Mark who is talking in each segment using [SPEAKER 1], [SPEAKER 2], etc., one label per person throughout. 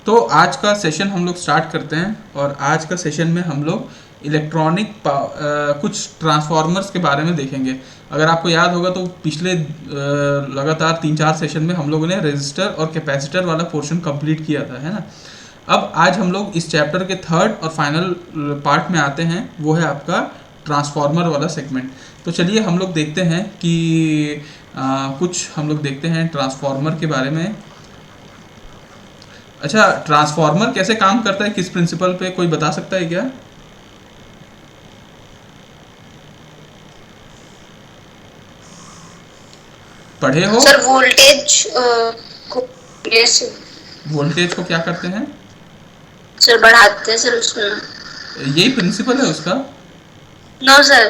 [SPEAKER 1] तो आज का सेशन हम लोग स्टार्ट करते हैं और आज का सेशन में हम लोग इलेक्ट्रॉनिक कुछ ट्रांसफार्मर्स के बारे में देखेंगे। अगर आपको याद होगा तो पिछले लगातार 3-4 सेशन में हम लोगों ने रेजिस्टर और कैपेसिटर वाला पोर्शन कंप्लीट किया था, है ना। अब आज हम लोग इस चैप्टर के थर्ड और फाइनल पार्ट में आते हैं, वो है आपका ट्रांसफार्मर वाला सेगमेंट। तो चलिए हम लोग देखते हैं कि कुछ हम लोग देखते हैं ट्रांसफार्मर के बारे में। अच्छा, ट्रांसफार्मर कैसे काम करता है, किस प्रिंसिपल पे, कोई बता सकता है क्या? पढ़े हो?
[SPEAKER 2] सर वोल्टेज को यस
[SPEAKER 1] वोल्टेज को क्या करते हैं?
[SPEAKER 2] सर बढ़ाते हैं सर उसमें।
[SPEAKER 1] यही प्रिंसिपल है उसका।
[SPEAKER 2] No sir.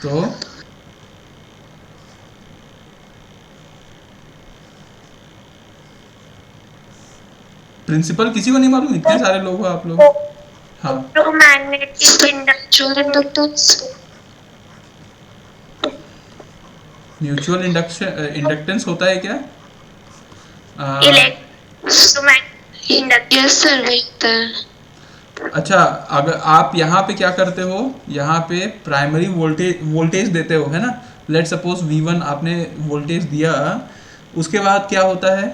[SPEAKER 1] तो प्रिंसिपल किसी को नहीं मालूम? इतने सारे लोग हो आप लोग। हाँ,
[SPEAKER 2] मैग्नेटिक इंडक्टेंस
[SPEAKER 1] म्यूचुअल इंडक्टेंस होता है क्या?
[SPEAKER 2] इलेक्ट्रोमैग्नेटिक इंडक्टेंस सर वही होता है।
[SPEAKER 1] अच्छा, अगर आप यहाँ पे क्या करते हो, यहाँ पे प्राइमरी वोल्टेज देते हो, है ना। लेट सपोज V1 आपने वोल्टेज दिया, उसके बाद क्या होता है,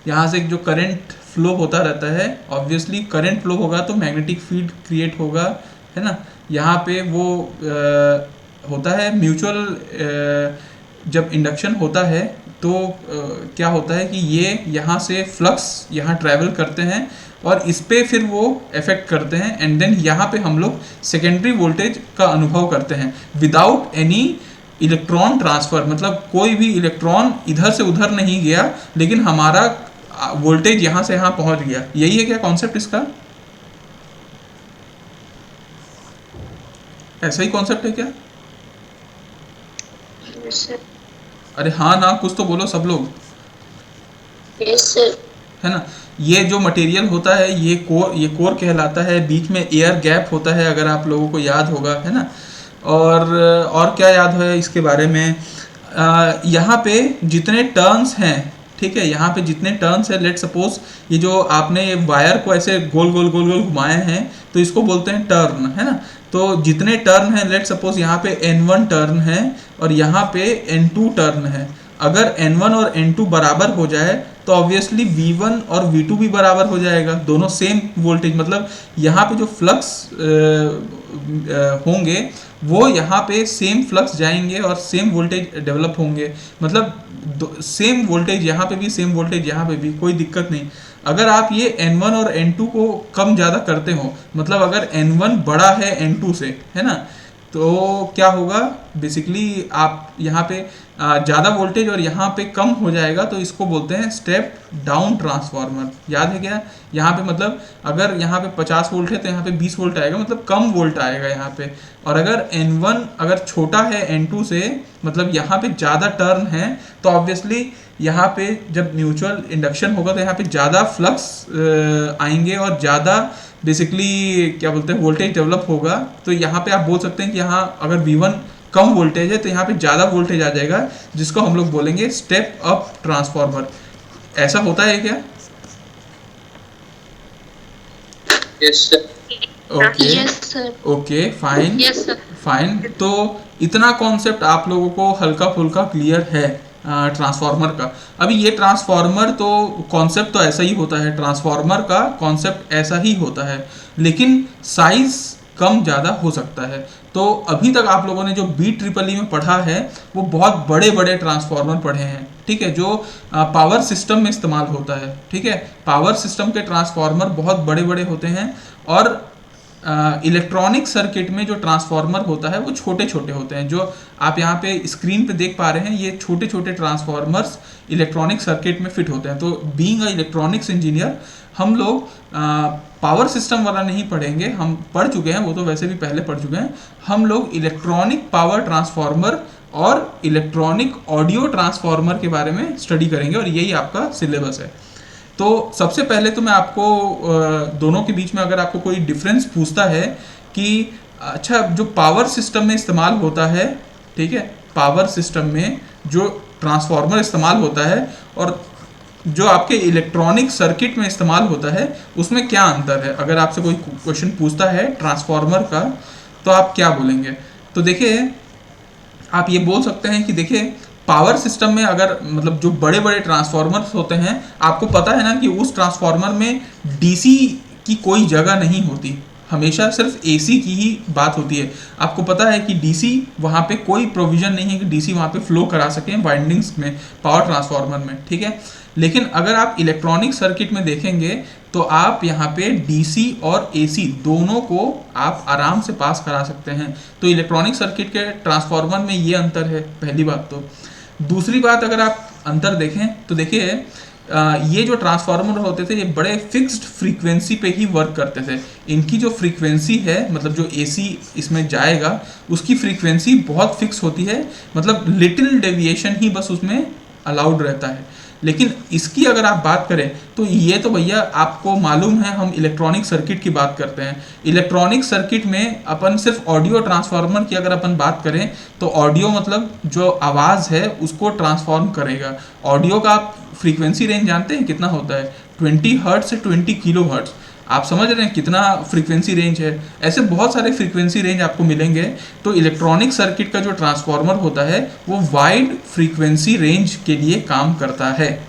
[SPEAKER 1] यहाँ से जो करंट फ्लो होता रहता है, ऑब्वियसली करंट फ्लो होगा तो मैग्नेटिक फील्ड क्रिएट होगा, है ना। यहाँ पे वो होता है म्यूचुअल, जब इंडक्शन होता है तो क्या होता है कि ये यहाँ से फ्लक्स यहाँ ट्रैवल करते हैं और इस पे फिर वो इफेक्ट करते हैं, एंड देन यहाँ पे हम लोग सेकेंडरी वोल्टेज का अनुभव करते हैं विदाउट एनी इलेक्ट्रॉन ट्रांसफर। मतलब कोई भी इलेक्ट्रॉन इधर से उधर नहीं गया, लेकिन हमारा वोल्टेज यहाँ से यहाँ पहुँच गया। यही है क्या कॉन्सेप्ट इसका? ऐसा ही कॉन्सेप्ट है क्या? अरे हाँ ना, कुछ तो बोलो सब लोग,
[SPEAKER 2] यस सर।
[SPEAKER 1] है ना। ये जो मटेरियल होता है ये कोर कहलाता है। बीच में एयर गैप होता है, अगर आप लोगों को याद होगा, है ना। और क्या याद है इसके बारे में? यहाँ पे जितने टर्न्स हैं, ठीक है, यहाँ पे जितने टर्न्स हैं, लेट सपोज ये जो आपने ये वायर को ऐसे गोल गोल गोल गोल घुमाए हैं, तो इसको बोलते हैं टर्न, है ना। तो जितने टर्न हैं, लेट सपोज यहाँ पे N1 टर्न है और यहाँ पे N2 टर्न है। अगर N1 और N2 बराबर हो जाए तो ऑब्वियसली V1 और V2 भी बराबर हो जाएगा, दोनों सेम वोल्टेज। मतलब यहाँ पे जो फ्लक्स होंगे वो यहाँ पे सेम फ्लक्स जाएंगे और सेम वोल्टेज डेवलप होंगे। मतलब सेम वोल्टेज यहाँ पे भी, सेम वोल्टेज यहाँ पे भी, कोई दिक्कत नहीं। अगर आप ये N1 और N2 को कम ज़्यादा करते हो, मतलब अगर N1 बड़ा है N2 से, है ना, तो क्या होगा बेसिकली, आप यहाँ पे ज़्यादा वोल्टेज और यहाँ पे कम हो जाएगा, तो इसको बोलते हैं स्टेप डाउन ट्रांसफार्मर। याद है क्या? यहाँ पे मतलब अगर यहाँ पे 50 वोल्ट है तो यहाँ पे 20 वोल्ट आएगा, मतलब कम वोल्ट आएगा यहाँ पे। और अगर N1 अगर छोटा है N2 से, मतलब यहाँ पे ज़्यादा टर्न है, तो ऑब्वियसली यहाँ पे जब म्यूचुअल इंडक्शन होगा तो यहाँ पे ज़्यादा फ्लक्स आएंगे और ज़्यादा बेसिकली क्या बोलते हैं वोल्टेज डेवलप होगा। तो यहाँ पे आप बोल सकते हैं कि यहाँ अगर V1 कम वोल्टेज है तो यहाँ पे ज़्यादा वोल्टेज आ जाएगा, जिसको हम लोग बोलेंगे स्टेप अप ट्रांसफार्मर। ऐसा होता है क्या?
[SPEAKER 2] Yes sir.
[SPEAKER 1] Okay,
[SPEAKER 2] yes sir.
[SPEAKER 1] Okay, fine,
[SPEAKER 2] yes sir.
[SPEAKER 1] Fine. तो इतना कॉन्सेप्ट आप लोगों को हल्का फुल्का क्लियर है ट्रांसफार्मर का। अभी ये ट्रांसफार्मर तो कॉन्सेप्ट तो ऐसा ही होता है, ट्रांसफार्मर का कॉन्सेप्ट ऐसा ही होता है, लेकिन साइज कम ज़्यादा हो सकता है। तो अभी तक आप लोगों ने जो BEEE में पढ़ा है वो बहुत बड़े बड़े ट्रांसफार्मर पढ़े हैं, ठीक है, जो पावर सिस्टम में इस्तेमाल होता है, ठीक है। पावर सिस्टम के ट्रांसफार्मर बहुत बड़े बड़े होते हैं और इलेक्ट्रॉनिक सर्किट में जो ट्रांसफार्मर होता है वो छोटे छोटे होते हैं। जो आप यहाँ पे स्क्रीन पे देख पा रहे हैं, ये छोटे छोटे ट्रांसफार्मर्स इलेक्ट्रॉनिक सर्किट में फिट होते हैं। तो बीइंग अ इलेक्ट्रॉनिक्स इंजीनियर हम लोग पावर सिस्टम वाला नहीं पढ़ेंगे, हम पढ़ चुके हैं, वो तो वैसे भी पहले पढ़ चुके हैं। हम लोग इलेक्ट्रॉनिक पावर ट्रांसफार्मर और इलेक्ट्रॉनिक ऑडियो ट्रांसफार्मर के बारे में स्टडी करेंगे और यही आपका सिलेबस है। तो सबसे पहले तो मैं आपको दोनों के बीच में अगर आपको कोई डिफरेंस पूछता है कि अच्छा जो पावर सिस्टम में इस्तेमाल होता है, ठीक है, पावर सिस्टम में जो ट्रांसफार्मर इस्तेमाल होता है और जो आपके इलेक्ट्रॉनिक सर्किट में इस्तेमाल होता है उसमें क्या अंतर है। अगर आपसे कोई क्वेश्चन पूछता है ट्रांसफार्मर का तो आप क्या बोलेंगे। तो देखिए आप ये बोल सकते हैं कि देखिए पावर सिस्टम में अगर मतलब जो बड़े बड़े ट्रांसफार्मर्स होते हैं, आपको पता है ना कि उस ट्रांसफार्मर में डीसी की कोई जगह नहीं होती, हमेशा सिर्फ एसी की ही बात होती है। आपको पता है कि डीसी वहाँ पे कोई प्रोविजन नहीं है कि डीसी वहाँ पे फ्लो करा सकें वाइंडिंग्स में पावर ट्रांसफार्मर में, ठीक है। लेकिन अगर आप इलेक्ट्रॉनिक सर्किट में देखेंगे तो आप यहाँ पे डीसी और एसी दोनों को आप आराम से पास करा सकते हैं। तो इलेक्ट्रॉनिक सर्किट के ट्रांसफार्मर में ये अंतर है, पहली बात। तो दूसरी बात अगर आप अंतर देखें तो देखिए ये जो ट्रांसफार्मर होते थे ये बड़े फिक्स्ड फ्रीक्वेंसी पे ही वर्क करते थे। इनकी जो फ्रीक्वेंसी है मतलब जो एसी इसमें जाएगा उसकी फ्रीक्वेंसी बहुत फिक्स होती है, मतलब लिटिल डेविएशन ही बस उसमें अलाउड रहता है। लेकिन इसकी अगर आप बात करें तो ये तो भैया आपको मालूम है हम इलेक्ट्रॉनिक सर्किट की बात करते हैं। इलेक्ट्रॉनिक सर्किट में अपन सिर्फ ऑडियो ट्रांसफार्मर की अगर अपन बात करें तो ऑडियो मतलब जो आवाज़ है उसको ट्रांसफॉर्म करेगा। ऑडियो का आप फ्रीक्वेंसी रेंज जानते हैं कितना होता है? 20 हर्ट्ज से 20 किलो हर्ट्ज। आप समझ रहे हैं कितना फ्रीक्वेंसी रेंज है। ऐसे बहुत सारे फ्रीक्वेंसी रेंज आपको मिलेंगे। तो इलेक्ट्रॉनिक सर्किट का जो ट्रांसफार्मर होता है वो वाइड फ्रीक्वेंसी रेंज के लिए काम करता है,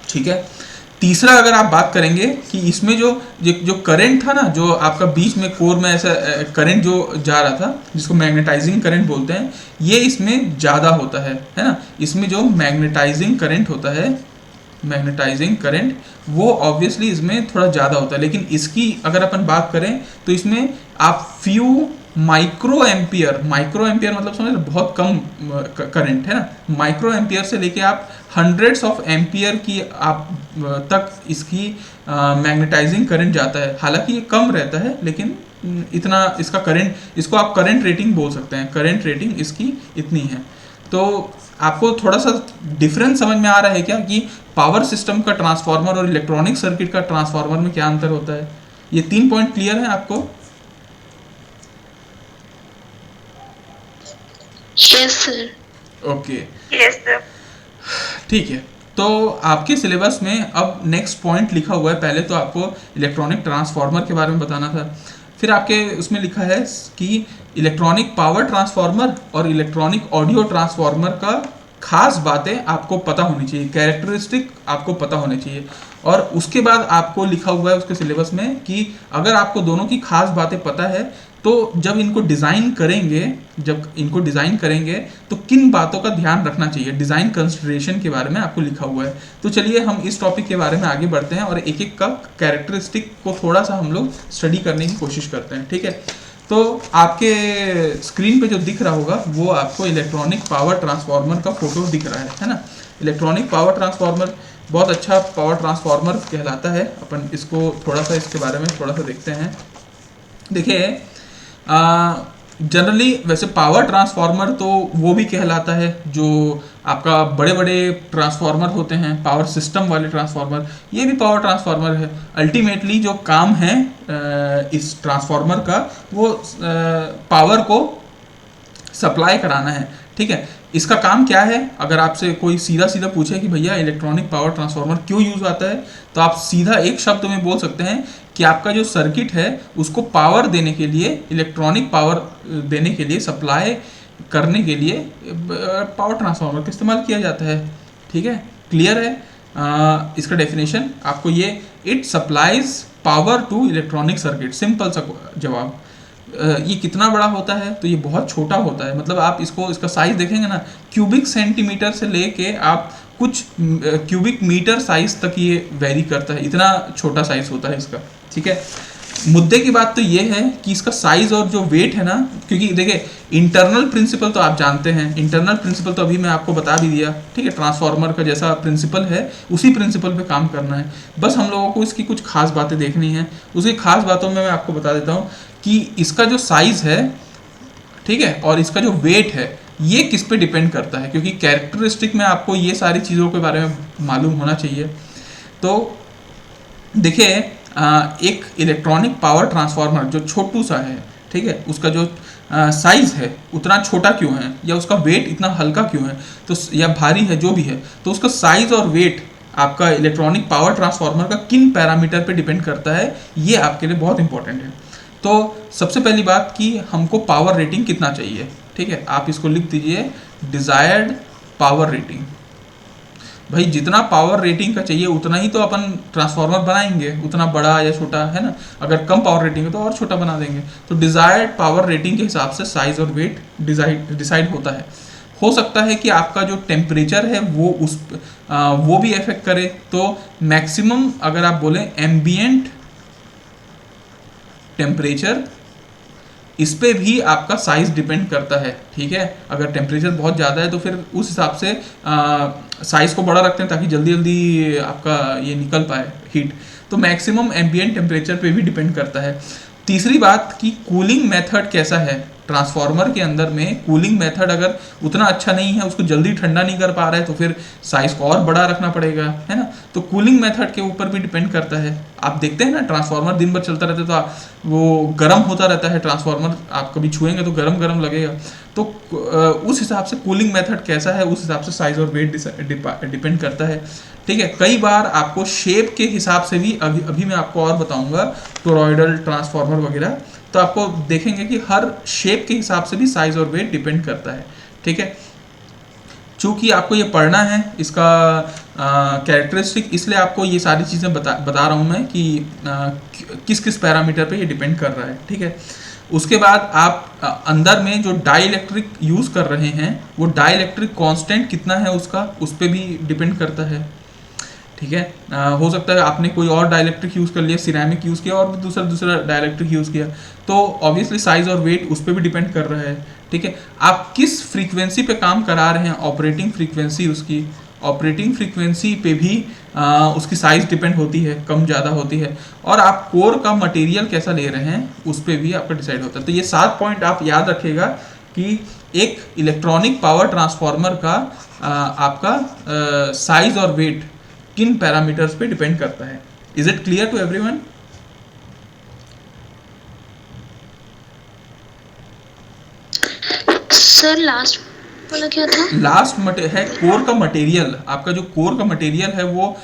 [SPEAKER 1] ठीक है। तीसरा अगर आप बात करेंगे कि इसमें जो करंट था ना, जो आपका बीच में कोर में ऐसा करंट जो जा रहा था जिसको मैग्नेटाइजिंग करंट बोलते हैं, ये इसमें ज़्यादा होता है ना। इसमें जो मैग्नेटाइजिंग करंट होता है, मैग्नेटाइजिंग करंट, वो ऑब्वियसली इसमें थोड़ा ज़्यादा होता है। लेकिन इसकी अगर अपन बात करें तो इसमें आप फ्यू माइक्रो एम्पियर मतलब समझ रहे, बहुत कम करंट है ना। माइक्रो एम्पियर से लेके आप हंड्रेड्स ऑफ एम्पियर की आप तक इसकी मैग्नेटाइजिंग करंट जाता है। हालांकि ये कम रहता है लेकिन इतना इसका करंट, इसको आप करंट रेटिंग बोल सकते हैं, करंट रेटिंग इसकी इतनी है। तो आपको थोड़ा सा डिफरेंस समझ में आ रहा है क्या कि पावर सिस्टम का ट्रांसफार्मर और इलेक्ट्रॉनिक सर्किट का ट्रांसफार्मर में क्या अंतर होता है? ये 3 पॉइंट क्लियर है आपको?
[SPEAKER 2] Yes sir.
[SPEAKER 1] Okay,
[SPEAKER 2] yes sir.
[SPEAKER 1] ठीक है। तो आपके सिलेबस में अब नेक्स्ट पॉइंट लिखा हुआ है। पहले तो आपको इलेक्ट्रॉनिक ट्रांसफार्मर के बारे में बताना था, फिर आपके उसमें लिखा है कि इलेक्ट्रॉनिक पावर ट्रांसफार्मर और इलेक्ट्रॉनिक ऑडियो ट्रांसफार्मर का खास बातें आपको पता होनी चाहिए, कैरेक्टरिस्टिक आपको पता होने चाहिए। और उसके बाद आपको लिखा हुआ है उसके सिलेबस में कि अगर आपको दोनों की खास बातें पता है तो जब इनको डिज़ाइन करेंगे तो किन बातों का ध्यान रखना चाहिए, डिज़ाइन कंसिडरेशन के बारे में आपको लिखा हुआ है। तो चलिए हम इस टॉपिक के बारे में आगे बढ़ते हैं और एक एक का कैरेक्टरिस्टिक को थोड़ा सा हम लोग स्टडी करने की कोशिश करते हैं, ठीक है। तो आपके स्क्रीन पे जो दिख रहा होगा वो आपको इलेक्ट्रॉनिक पावर ट्रांसफार्मर का फोटो दिख रहा है ना। इलेक्ट्रॉनिक पावर ट्रांसफार्मर बहुत अच्छा पावर ट्रांसफार्मर कहलाता है। अपन इसको थोड़ा सा इसके बारे में थोड़ा सा देखते हैं। देखिए जनरली वैसे पावर ट्रांसफार्मर तो वो भी कहलाता है जो आपका बड़े बड़े ट्रांसफार्मर होते हैं, पावर सिस्टम वाले ट्रांसफार्मर, ये भी पावर ट्रांसफार्मर है। अल्टीमेटली जो काम है इस ट्रांसफार्मर का वो पावर को सप्लाई कराना है, ठीक है। इसका काम क्या है? अगर आपसे कोई सीधा सीधा पूछे कि भैया इलेक्ट्रॉनिक पावर ट्रांसफार्मर क्यों यूज आता है, तो आप सीधा एक शब्द में बोल सकते हैं कि आपका जो सर्किट है उसको पावर देने के लिए, इलेक्ट्रॉनिक पावर देने के लिए, सप्लाई करने के लिए पावर ट्रांसफार्मर का इस्तेमाल किया जाता है, ठीक है। क्लियर है? इसका डेफिनेशन आपको ये, it supplies power to electronic circuit, simple सा जवाब। ये कितना बड़ा होता है? तो ये बहुत छोटा होता है। मतलब आप इसका साइज देखेंगे ना, क्यूबिक सेंटीमीटर से लेके आप कुछ क्यूबिक मीटर साइज तक ये वेरी करता है, इतना छोटा साइज होता है इसका, ठीक है। मुद्दे की बात तो ये है कि इसका साइज और जो वेट है ना, क्योंकि देखिए इंटरनल प्रिंसिपल तो आप जानते हैं, इंटरनल प्रिंसिपल तो अभी मैं आपको बता भी दिया, ठीक है। ट्रांसफार्मर का जैसा प्रिंसिपल है उसी प्रिंसिपल पे काम करना है। बस हम लोगों को इसकी कुछ खास बातें देखनी है। उसकी खास बातों में मैं आपको बता देता हूँ कि इसका जो साइज है, ठीक है, और इसका जो वेट है ये किस पे डिपेंड करता है, क्योंकि कैरेक्टरिस्टिक में आपको ये सारी चीज़ों के बारे में मालूम होना चाहिए। तो देखिए एक इलेक्ट्रॉनिक पावर ट्रांसफार्मर जो छोटू सा है, ठीक है, उसका जो साइज़ है उतना छोटा क्यों है, या उसका वेट इतना हल्का क्यों है, तो या भारी है जो भी है, तो उसका साइज़ और वेट आपका इलेक्ट्रॉनिक पावर ट्रांसफार्मर का किन पैरामीटर पे डिपेंड करता है, ये आपके लिए बहुत इंपॉर्टेंट है। तो सबसे पहली बात कि हमको पावर रेटिंग कितना चाहिए, ठीक है, आप इसको लिख दीजिए डिजायर्ड पावर रेटिंग। भाई जितना पावर रेटिंग का चाहिए उतना ही तो अपन ट्रांसफार्मर बनाएंगे, उतना बड़ा या छोटा, है ना। अगर कम पावर रेटिंग है तो और छोटा बना देंगे। तो डिजायर्ड पावर रेटिंग के हिसाब से साइज और वेट डिसाइड होता है। हो सकता है कि आपका जो टेम्परेचर है वो भी इफेक्ट करे। तो मैक्सिमम अगर आप बोलें एम्बियंट टेम्परेचर, इस पे भी आपका साइज डिपेंड करता है, ठीक है। अगर टेम्परेचर बहुत ज़्यादा है तो फिर उस हिसाब से साइज को बड़ा रखते हैं ताकि जल्दी जल्दी आपका ये निकल पाए हीट। तो मैक्सिमम एम्बिएंट टेम्परेचर पे भी डिपेंड करता है। तीसरी बात कि कूलिंग मेथड कैसा है ट्रांसफार्मर के अंदर में। कूलिंग मेथड अगर उतना अच्छा नहीं है, उसको जल्दी ठंडा नहीं कर पा रहा है, तो फिर साइज को और बड़ा रखना पड़ेगा, है ना। तो कूलिंग मेथड के ऊपर भी डिपेंड करता है। आप देखते हैं ना ट्रांसफार्मर दिन भर चलता रहता है तो वो गर्म होता रहता है ट्रांसफार्मर, आप कभी छुएंगे तो गरम गरम लगेगा। तो उस हिसाब से कूलिंग मेथड कैसा है उस हिसाब से साइज और वेट डिपेंड करता है, ठीक है। कई बार आपको शेप के हिसाब से भी, अभी मैं आपको और बताऊंगा टोरॉइडल ट्रांसफार्मर वगैरह, तो आपको देखेंगे कि हर शेप के हिसाब से भी साइज और वेट डिपेंड करता है, ठीक है। चूंकि आपको ये पढ़ना है इसका कैरेक्टरिस्टिक, इसलिए आपको ये सारी चीज़ें बता रहा हूँ मैं कि किस किस पैरामीटर पे ये डिपेंड कर रहा है, ठीक है। उसके बाद आप अंदर में जो डाई इलेक्ट्रिक यूज़ कर रहे हैं वो डाई इलेक्ट्रिक कॉन्स्टेंट कितना है उसका, उस पर भी डिपेंड करता है, ठीक है। हो सकता है आपने कोई और डाइलेक्ट्रिक यूज़ कर लिया, सिरेमिक यूज़ किया और भी दूसरा डाइलेक्ट्रिक यूज़ किया, तो ऑब्वियसली साइज और वेट उस पर भी डिपेंड कर रहा है, ठीक है। आप किस फ्रीक्वेंसी पे काम करा रहे हैं, ऑपरेटिंग फ्रीक्वेंसी उसकी, ऑपरेटिंग फ्रीक्वेंसी पे भी उसकी साइज डिपेंड होती है, कम ज़्यादा होती है। और आप कोर का मटेरियल कैसा ले रहे हैं उस पर भी आपका डिसाइड होता है। तो ये 7 पॉइंट आप याद रखिएगा कि एक इलेक्ट्रॉनिक पावर ट्रांसफार्मर का आपका साइज और वेट किन पैरामीटर्स पे डिपेंड करता है। Is it clear to everyone?
[SPEAKER 2] Sir last वाला क्या था?
[SPEAKER 1] लास्ट है कोर का मटेरियल। आपका जो कोर का मटेरियल है वो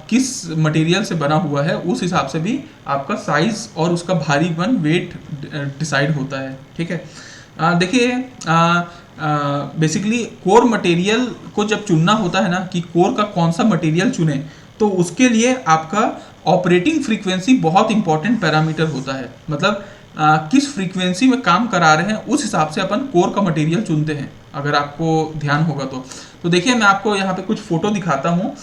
[SPEAKER 1] किस मटेरियल से बना हुआ है उस हिसाब से भी आपका साइज और उसका भारीपन वेट डिसाइड होता है, ठीक है। देखिए बेसिकली कोर मटेरियल को जब चुनना होता है ना कि कोर का कौन सा मटेरियल चुने, तो उसके लिए आपका ऑपरेटिंग फ्रीक्वेंसी बहुत इंपॉर्टेंट पैरामीटर होता है। मतलब किस फ्रीक्वेंसी में काम करा रहे हैं उस हिसाब से अपन कोर का मटेरियल चुनते हैं, अगर आपको ध्यान होगा तो देखिए मैं आपको यहाँ पे कुछ फोटो दिखाता हूँ।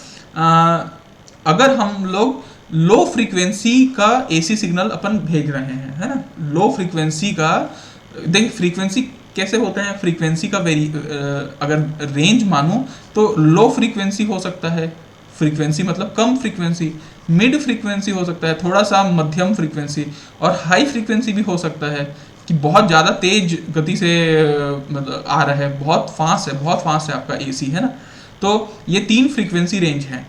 [SPEAKER 1] अगर हम लोग लो फ्रीक्वेंसी का एसी सिग्नल अपन भेज रहे हैं, है ना, लो फ्रीक्वेंसी का, देखिए फ्रीक्वेंसी कैसे होते हैं, फ्रीक्वेंसी का अगर रेंज मानो तो लो फ्रीक्वेंसी हो सकता है, फ्रीक्वेंसी मतलब कम फ्रीक्वेंसी, मिड फ्रीक्वेंसी हो सकता है, थोड़ा सा मध्यम फ्रीक्वेंसी, और हाई फ्रीक्वेंसी भी हो सकता है कि बहुत ज़्यादा तेज गति से मतलब आ रहा है, बहुत फास्ट है आपका एसी, है ना। तो ये 3 फ्रीक्वेंसी रेंज हैं।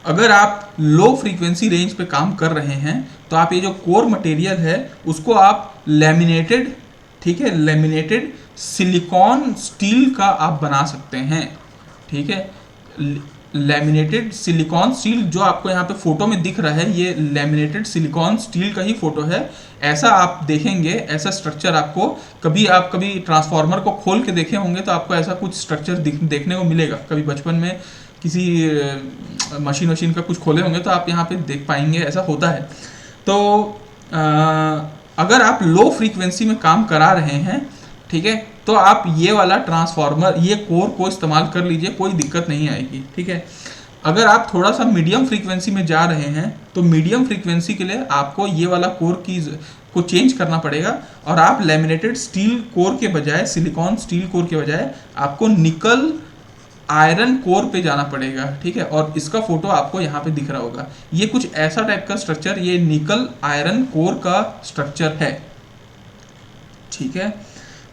[SPEAKER 1] अगर आप लो फ्रीक्वेंसी रेंज पे काम कर रहे हैं तो आप ये जो कोर मटेरियल है उसको आप लेमिनेटेड, ठीक है, लेमिनेटेड सिलिकॉन स्टील का आप बना सकते हैं, ठीक है। लेमिनेटेड सिलिकॉन स्टील जो आपको यहाँ पे फोटो में दिख रहा है, ये लेमिनेटेड सिलिकॉन स्टील का ही फोटो है। ऐसा आप देखेंगे, ऐसा स्ट्रक्चर आपको आप कभी ट्रांसफार्मर को खोल के देखे होंगे तो आपको ऐसा कुछ स्ट्रक्चर देखने को मिलेगा। कभी बचपन में किसी मशीन का कुछ खोले होंगे तो आप यहाँ पे देख पाएंगे, ऐसा होता है। तो अगर आप लो फ्रीक्वेंसी में काम करा रहे हैं, ठीक है, तो आप ये वाला ट्रांसफार्मर, ये कोर को इस्तेमाल कर लीजिए, कोई दिक्कत नहीं आएगी, ठीक है। अगर आप थोड़ा सा मीडियम फ्रीक्वेंसी में जा रहे हैं तो मीडियम फ्रीक्वेंसी के लिए आपको ये वाला कोर को चेंज करना पड़ेगा और आप लेमिनेटेड स्टील कोर के बजाय, सिलिकॉन स्टील कोर के बजाय आपको निकल आयरन कोर पे जाना पड़ेगा, ठीक है। और इसका फोटो आपको यहाँ पे दिख रहा होगा, ये कुछ ऐसा टाइप का स्ट्रक्चर, ये निकल आयरन कोर का स्ट्रक्चर है, ठीक है।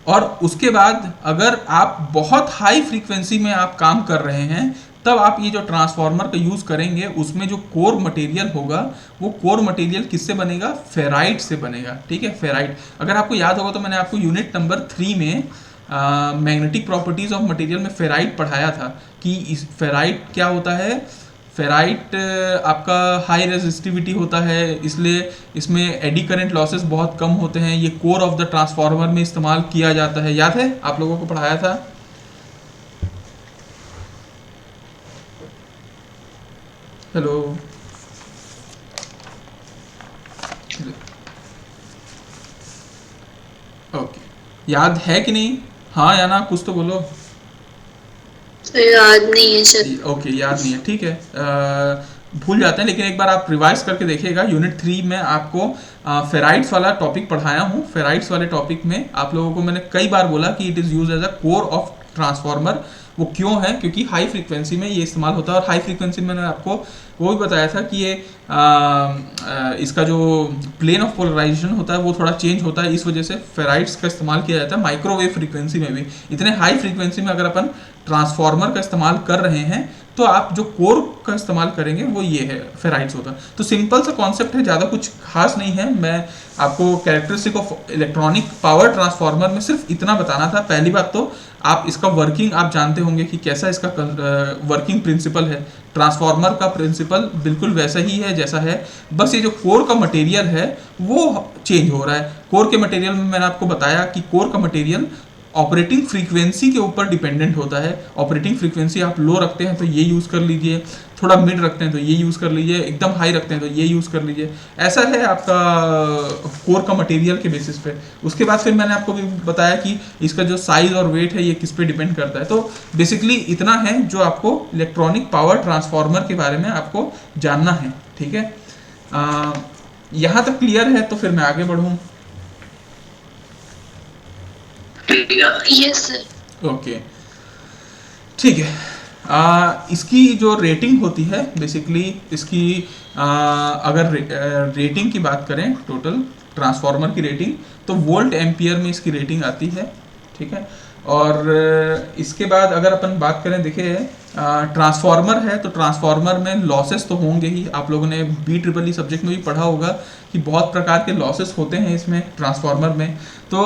[SPEAKER 1] और उसके बाद अगर आप बहुत हाई फ्रीक्वेंसी में आप काम कर रहे हैं तब आप ये जो ट्रांसफार्मर का यूज़ करेंगे उसमें जो कोर मटेरियल होगा वो कोर मटेरियल किससे बनेगा, फेराइट से बनेगा, ठीक है। फेराइट, अगर आपको याद होगा तो मैंने आपको यूनिट नंबर 3 में मैग्नेटिक प्रॉपर्टीज ऑफ मटेरियल में फेराइट पढ़ाया था कि इस फेराइट क्या होता है। फेराइट आपका हाई रेजिस्टिविटी होता है, इसलिए इसमें एडी करंट लॉसेस बहुत कम होते हैं। ये कोर ऑफ द ट्रांसफार्मर में इस्तेमाल किया जाता है, याद है आप लोगों को पढ़ाया था। हेलो, ओके, याद है कि नहीं? हाँ या ना, कुछ तो बोलो।
[SPEAKER 2] याद नहीं है सर।
[SPEAKER 1] ओके, याद नहीं है, ठीक है। भूल जाते हैं, लेकिन एक बार आप रिवाइज करके देखिएगा। यूनिट 3 में आपको फेराइट्स वाला टॉपिक पढ़ाया हूँ। फेराइट्स वाले टॉपिक में आप लोगों को मैंने कई बार बोला कि it is use as a core of transformer. वो क्यों है? क्योंकि हाई फ्रीक्वेंसी में ये इस्तेमाल होता है, और हाई फ्रीक्वेंसी में मैंने आपको वो भी बताया था कि ये इसका जो प्लेन ऑफ पोलराइजेशन होता है वो थोड़ा चेंज होता है, इस वजह से फेराइट्स का इस्तेमाल किया जाता है माइक्रोवेव फ्रीक्वेंसी में भी। इतने हाई फ्रीक्वेंसी में अगर अपन ट्रांसफार्मर का इस्तेमाल कर रहे हैं तो आप जो कोर का इस्तेमाल करेंगे वो ये है, फेराइट्स होता है। तो सिंपल सा कॉन्सेप्ट है, ज़्यादा कुछ खास नहीं है। मैं आपको characteristic of electronic power transformer में सिर्फ इतना बताना था। पहली बात तो आप इसका वर्किंग आप जानते होंगे कि कैसा इसका वर्किंग प्रिंसिपल है। ट्रांसफार्मर का प्रिंसिपल बिल्कुल वैसा ही है जैसा है, बस ये जो कोर का मटेरियल है वो चेंज हो रहा है। कोर के मटेरियल में मैंने आपको बताया कि कोर का मटेरियल ऑपरेटिंग फ्रीक्वेंसी के ऊपर डिपेंडेंट होता है। ऑपरेटिंग फ्रीक्वेंसी आप लो रखते हैं तो ये यूज़ कर लीजिए, थोड़ा मिड रखते हैं तो ये यूज़ कर लीजिए, एकदम हाई रखते हैं तो ये यूज़ कर लीजिए। ऐसा है आपका कोर का मटेरियल के बेसिस पे। उसके बाद फिर मैंने आपको भी बताया कि इसका जो साइज और वेट है ये किस पे डिपेंड करता है। तो बेसिकली इतना है जो आपको इलेक्ट्रॉनिक पावर ट्रांसफार्मर के बारे में आपको जानना है, ठीक है। यहाँ तक क्लियर है? तो फिर मैं आगे बढ़ूँ।
[SPEAKER 2] Yes sir.
[SPEAKER 1] ओके, ठीक है। इसकी जो रेटिंग होती है बेसिकली इसकी अगर रेटिंग की बात करें, टोटल ट्रांसफार्मर की रेटिंग, तो वोल्ट एम्पियर में इसकी रेटिंग आती है, ठीक है। और इसके बाद अगर अपन बात करें, देखिए ट्रांसफार्मर है तो ट्रांसफार्मर में लॉसेस तो होंगे ही। आप लोगों ने BEE सब्जेक्ट में भी पढ़ा होगा कि बहुत प्रकार के लॉसेस होते हैं इसमें ट्रांसफार्मर में। तो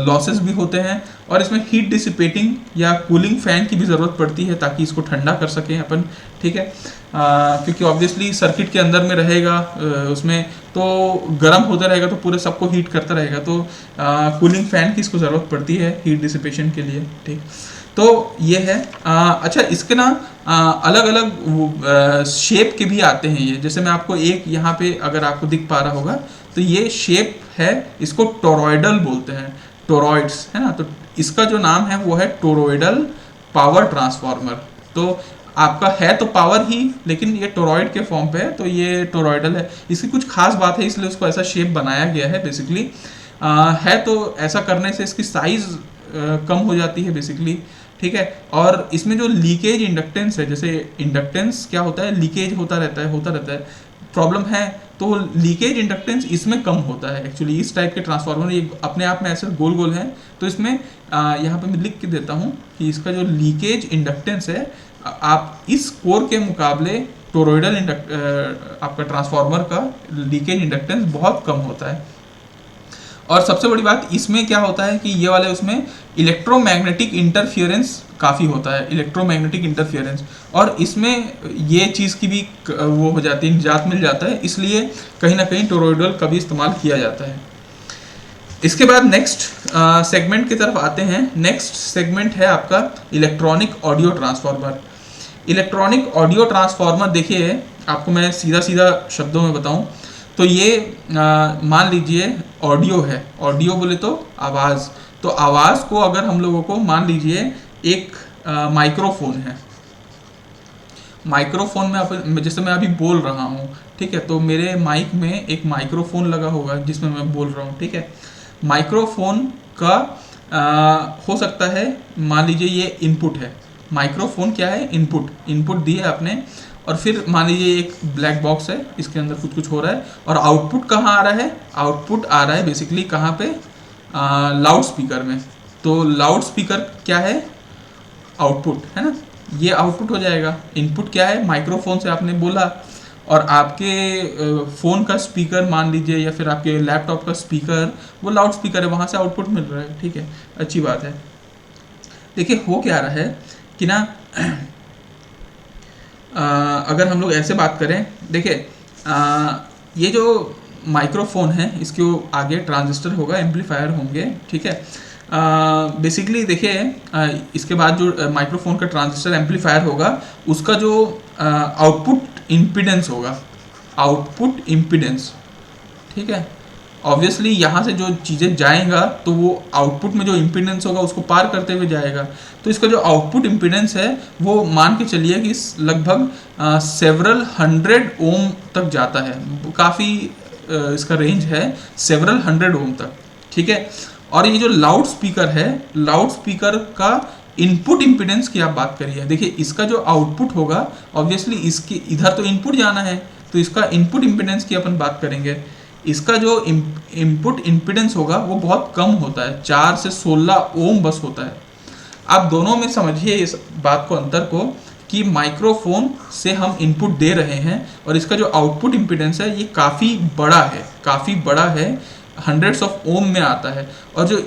[SPEAKER 1] लॉसेस भी होते हैं, और इसमें हीट डिसिपेटिंग या कूलिंग फैन की भी ज़रूरत पड़ती है ताकि इसको ठंडा कर सकें अपन, ठीक है। क्योंकि ऑब्वियसली सर्किट के अंदर में रहेगा, उसमें तो गर्म होता रहेगा तो पूरे सबको हीट करता रहेगा, तो कूलिंग फैन की इसको ज़रूरत पड़ती है हीट डिसिपेशन के लिए, ठीक। तो ये है। अच्छा, इसके ना अलग अलग शेप के भी आते हैं ये। जैसे मैं आपको एक यहाँ पे अगर आपको दिख पा रहा होगा तो ये शेप है, इसको टोरॉइडल बोलते हैं, टोरॉइड्स, है ना। तो इसका जो नाम है वो है टोरॉइडल पावर ट्रांसफार्मर। तो आपका है तो पावर ही, लेकिन ये टोरॉइड के फॉर्म पे है, तो ये टोरॉइडल है। इसकी कुछ खास बात है, इसलिए उसको ऐसा शेप बनाया गया है बेसिकली। है तो ऐसा करने से इसकी साइज कम हो जाती है बेसिकली, ठीक है। और इसमें जो लीकेज इंडक्टेंस है, जैसे इंडक्टेंस क्या होता है, लीकेज होता रहता है, प्रॉब्लम है, तो लीकेज इंडक्टेंस इसमें कम होता है एक्चुअली। इस टाइप के ट्रांसफार्मर ये अपने आप में ऐसे गोल गोल हैं, तो इसमें यहाँ पे मैं लिख के देता हूँ कि इसका जो लीकेज इंडक्टेंस है, आप इस कोर के मुकाबले टोरॉइडल आपका ट्रांसफार्मर का लीकेज इंडक्टेंस बहुत कम होता है। और सबसे बड़ी बात इसमें क्या होता है कि ये वाले उसमें इलेक्ट्रोमैग्नेटिक इंटरफियरेंस काफ़ी होता है, इलेक्ट्रोमैग्नेटिक इंटरफियरेंस, और इसमें ये चीज़ की भी वो हो जाती है, निजात मिल जाता है, इसलिए कहीं ना कहीं टोरॉइडल का भी इस्तेमाल किया जाता है। इसके बाद नेक्स्ट सेगमेंट की तरफ आते हैं। नेक्स्ट सेगमेंट है आपका electronic audio transformer. Electronic audio transformer, देखिए आपको मैं सीधा सीधा शब्दों में बताऊं तो ये मान लीजिए ऑडियो है, ऑडियो बोले तो आवाज़, तो आवाज़ को अगर हम लोगों को मान लीजिए एक माइक्रोफोन है, माइक्रोफोन में जैसे मैं अभी बोल रहा हूँ, ठीक है, तो मेरे माइक में एक माइक्रोफोन लगा होगा जिसमें मैं बोल रहा हूँ, ठीक है। माइक्रोफोन का हो सकता है, मान लीजिए ये इनपुट है, माइक्रोफोन क्या है, इनपुट दिए आपने, और फिर मान लीजिए एक ब्लैक बॉक्स है, इसके अंदर कुछ कुछ हो रहा है, और आउटपुट कहाँ आ रहा है, आउटपुट आ रहा है बेसिकली कहाँ पे, लाउड स्पीकर में। तो लाउड स्पीकर क्या है, आउटपुट है ना, ये आउटपुट हो जाएगा। इनपुट क्या है, माइक्रोफोन से आपने बोला, और आपके फ़ोन का स्पीकर मान लीजिए या फिर आपके लैपटॉप का स्पीकर वो लाउड स्पीकर है, वहाँ से आउटपुट मिल रहा है, ठीक है, अच्छी बात है। देखिए हो क्या रहा है कि ना अगर हम लोग ऐसे बात करें, देखिए ये जो माइक्रोफोन है इसके आगे ट्रांजिस्टर होगा, एम्पलीफायर होंगे, ठीक है। बेसिकली देखिए इसके बाद जो माइक्रोफोन का ट्रांजिस्टर एम्पलीफायर होगा उसका जो आउटपुट इम्पीडेंस होगा, आउटपुट इम्पीडेंस, ठीक है, ऑब्वियसली यहाँ से जो चीज़ें जाएगा तो वो आउटपुट में जो इम्पीडेंस होगा उसको पार करते हुए जाएगा। तो इसका जो आउटपुट इम्पीडेंस है वो मान के चलिए कि लगभग सेवरल हंड्रेड ओम तक जाता है, काफ़ी इसका रेंज है सेवरल हंड्रेड ओम तक, ठीक है। और ये जो लाउड स्पीकर है, लाउड स्पीकर का इनपुट इम्पीडेंस की आप बात करिए, देखिए इसका जो आउटपुट होगा ऑब्वियसली इसके इधर तो इनपुट जाना है, तो इसका इनपुट इम्पीडेंस की अपन बात करेंगे। इसका जो इनपुट इम्पीडेंस होगा वो बहुत कम होता है, 4 से 16 ओम बस होता है। आप दोनों में समझिए इस बात को, अंतर को, कि माइक्रोफोन से हम इनपुट दे रहे हैं और इसका जो आउटपुट इम्पीडेंस है ये काफ़ी बड़ा है, काफ़ी बड़ा है, हंड्रेड्स ऑफ ओम में आता है। और जो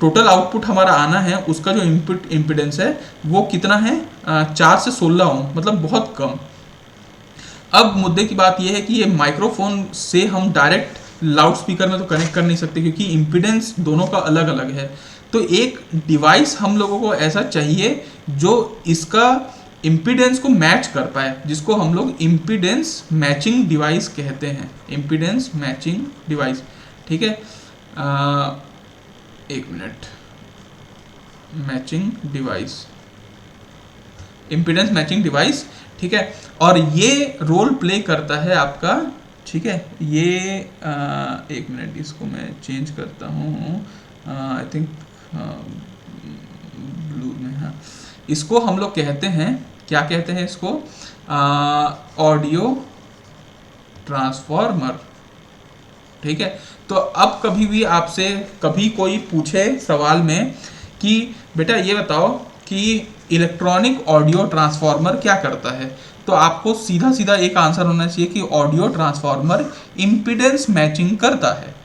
[SPEAKER 1] टोटल आउटपुट हमारा आना है उसका जो इनपुट इम्पीडेंस है वो कितना है, 4 से 16 ओम, मतलब बहुत कम। अब मुद्दे की बात यह है कि ये माइक्रोफोन से हम डायरेक्ट लाउड स्पीकर में तो कनेक्ट कर नहीं सकते क्योंकि इम्पीडेंस दोनों का अलग अलग है। तो एक डिवाइस हम लोगों को ऐसा चाहिए जो इसका इम्पीडेंस को मैच कर पाए, जिसको हम लोग इम्पीडेंस मैचिंग डिवाइस कहते हैं, इम्पीडेंस मैचिंग डिवाइस, ठीक है। एक minute, matching device, impedance matching device, ठीक है। और ये रोल प्ले करता है आपका, ठीक है, ये एक मिनट इसको मैं चेंज करता हूँ, आई थिंक ब्लू में, हाँ, इसको हम लोग कहते हैं, क्या कहते हैं इसको, ऑडियो ट्रांसफॉर्मर, ठीक है। तो अब कभी भी आपसे कभी कोई पूछे सवाल में कि बेटा ये बताओ कि इलेक्ट्रॉनिक ऑडियो ट्रांसफॉर्मर क्या करता है, तो आपको सीधा सीधा एक आंसर होना चाहिए कि ऑडियो ट्रांसफॉर्मर इम्पीडेंस मैचिंग करता है,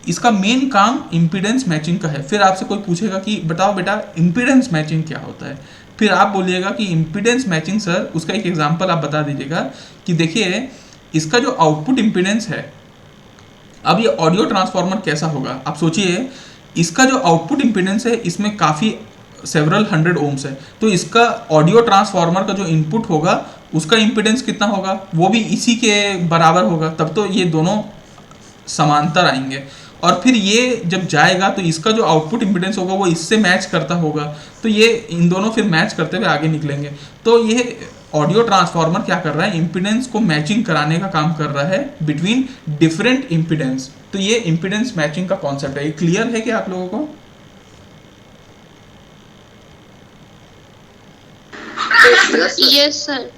[SPEAKER 1] इसका मेन काम इम्पीडेंस मैचिंग का है। फिर आपसे कोई पूछेगा कि बताओ बेटा इम्पीडेंस मैचिंग क्या होता है, फिर आप बोलिएगा कि इम्पीडेंस मैचिंग सर, उसका एक एग्जांपल आप बता दीजिएगा कि देखिए इसका जो आउटपुट इम्पीडेंस है, अब ये ऑडियो ट्रांसफॉर्मर कैसा होगा, आप सोचिए इसका जो आउटपुट इम्पीडेंस है इसमें काफ़ी सेवरल हंड्रेड ओम्स है, तो इसका ऑडियो ट्रांसफॉर्मर का जो इनपुट होगा उसका इम्पीडेंस कितना होगा, वो भी इसी के बराबर होगा, तब तो ये दोनों समांतर आएंगे। और फिर ये जब जाएगा तो इसका जो आउटपुट इम्पीडेंस होगा वो इससे मैच करता होगा, तो ये इन दोनों फिर मैच करते हुए आगे निकलेंगे। तो ये ऑडियो ट्रांसफॉर्मर क्या कर रहा है, इम्पीडेंस को मैचिंग कराने का काम कर रहा है बिटवीन डिफरेंट इम्पीडेंस। तो ये इम्पीडेंस मैचिंग का कॉन्सेप्ट है, ये क्लियर है क्या आप लोगों को?
[SPEAKER 2] Yes sir.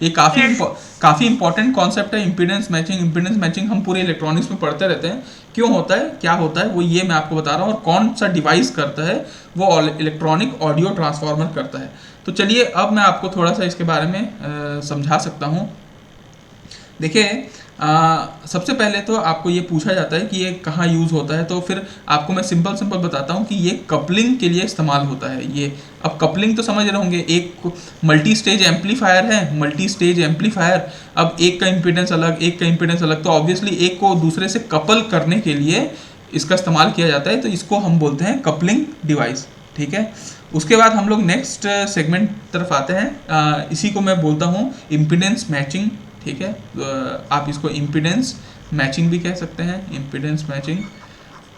[SPEAKER 1] ये काफ़ी इंपॉर्टेंट कॉन्सेप्ट है इम्पीडेंस मैचिंग। इम्पीडेंस मैचिंग हम पूरे इलेक्ट्रॉनिक्स में पढ़ते रहते हैं, क्यों होता है, क्या होता है, वो ये मैं आपको बता रहा हूँ। और कौन सा डिवाइस करता है, वो इलेक्ट्रॉनिक ऑडियो ट्रांसफॉर्मर करता है। तो चलिए अब मैं आपको थोड़ा सा इसके बारे में समझा सकता हूँ। देखिए सबसे पहले तो आपको ये पूछा जाता है कि ये कहाँ यूज़ होता है, तो फिर आपको मैं सिंपल बताता हूँ कि ये कपलिंग के लिए इस्तेमाल होता है। ये अब कपलिंग तो समझ रहे होंगे, एक मल्टी स्टेज एम्पलीफायर है, मल्टी स्टेज एम्पलीफायर, अब एक का इम्पीडेंस अलग, एक का इम्पीडेंस अलग, तो ऑब्वियसली एक को दूसरे से कपल करने के लिए इसका इस्तेमाल किया जाता है, तो इसको हम बोलते हैं कपलिंग डिवाइस, ठीक है। उसके बाद हम लोग नेक्स्ट सेगमेंट तरफ आते हैं, इसी को मैं बोलता हूँ इम्पीडेंस मैचिंग, ठीक है। आप इसको इम्पीडेंस मैचिंग भी कह सकते हैं, इम्पीडेंस मैचिंग,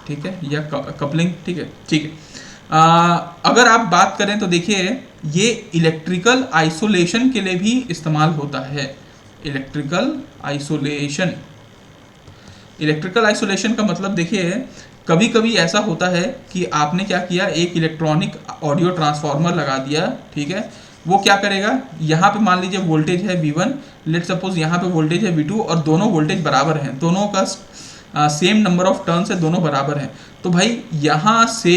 [SPEAKER 1] ठीक है, या कपलिंग, ठीक है, ठीक है। अगर आप बात करें तो देखिए ये इलेक्ट्रिकल आइसोलेशन के लिए भी इस्तेमाल होता है। इलेक्ट्रिकल आइसोलेशन, इलेक्ट्रिकल आइसोलेशन का मतलब देखिए कभी कभी ऐसा होता है कि आपने क्या किया, एक इलेक्ट्रॉनिक ऑडियो ट्रांसफॉर्मर लगा दिया, ठीक है। वो क्या करेगा, यहाँ पे मान लीजिए वोल्टेज है V1, लेट सपोज यहाँ पे वोल्टेज है V2 और दोनों वोल्टेज बराबर हैं, दोनों का सेम नंबर ऑफ टर्न्स है, दोनों बराबर हैं। तो भाई यहाँ से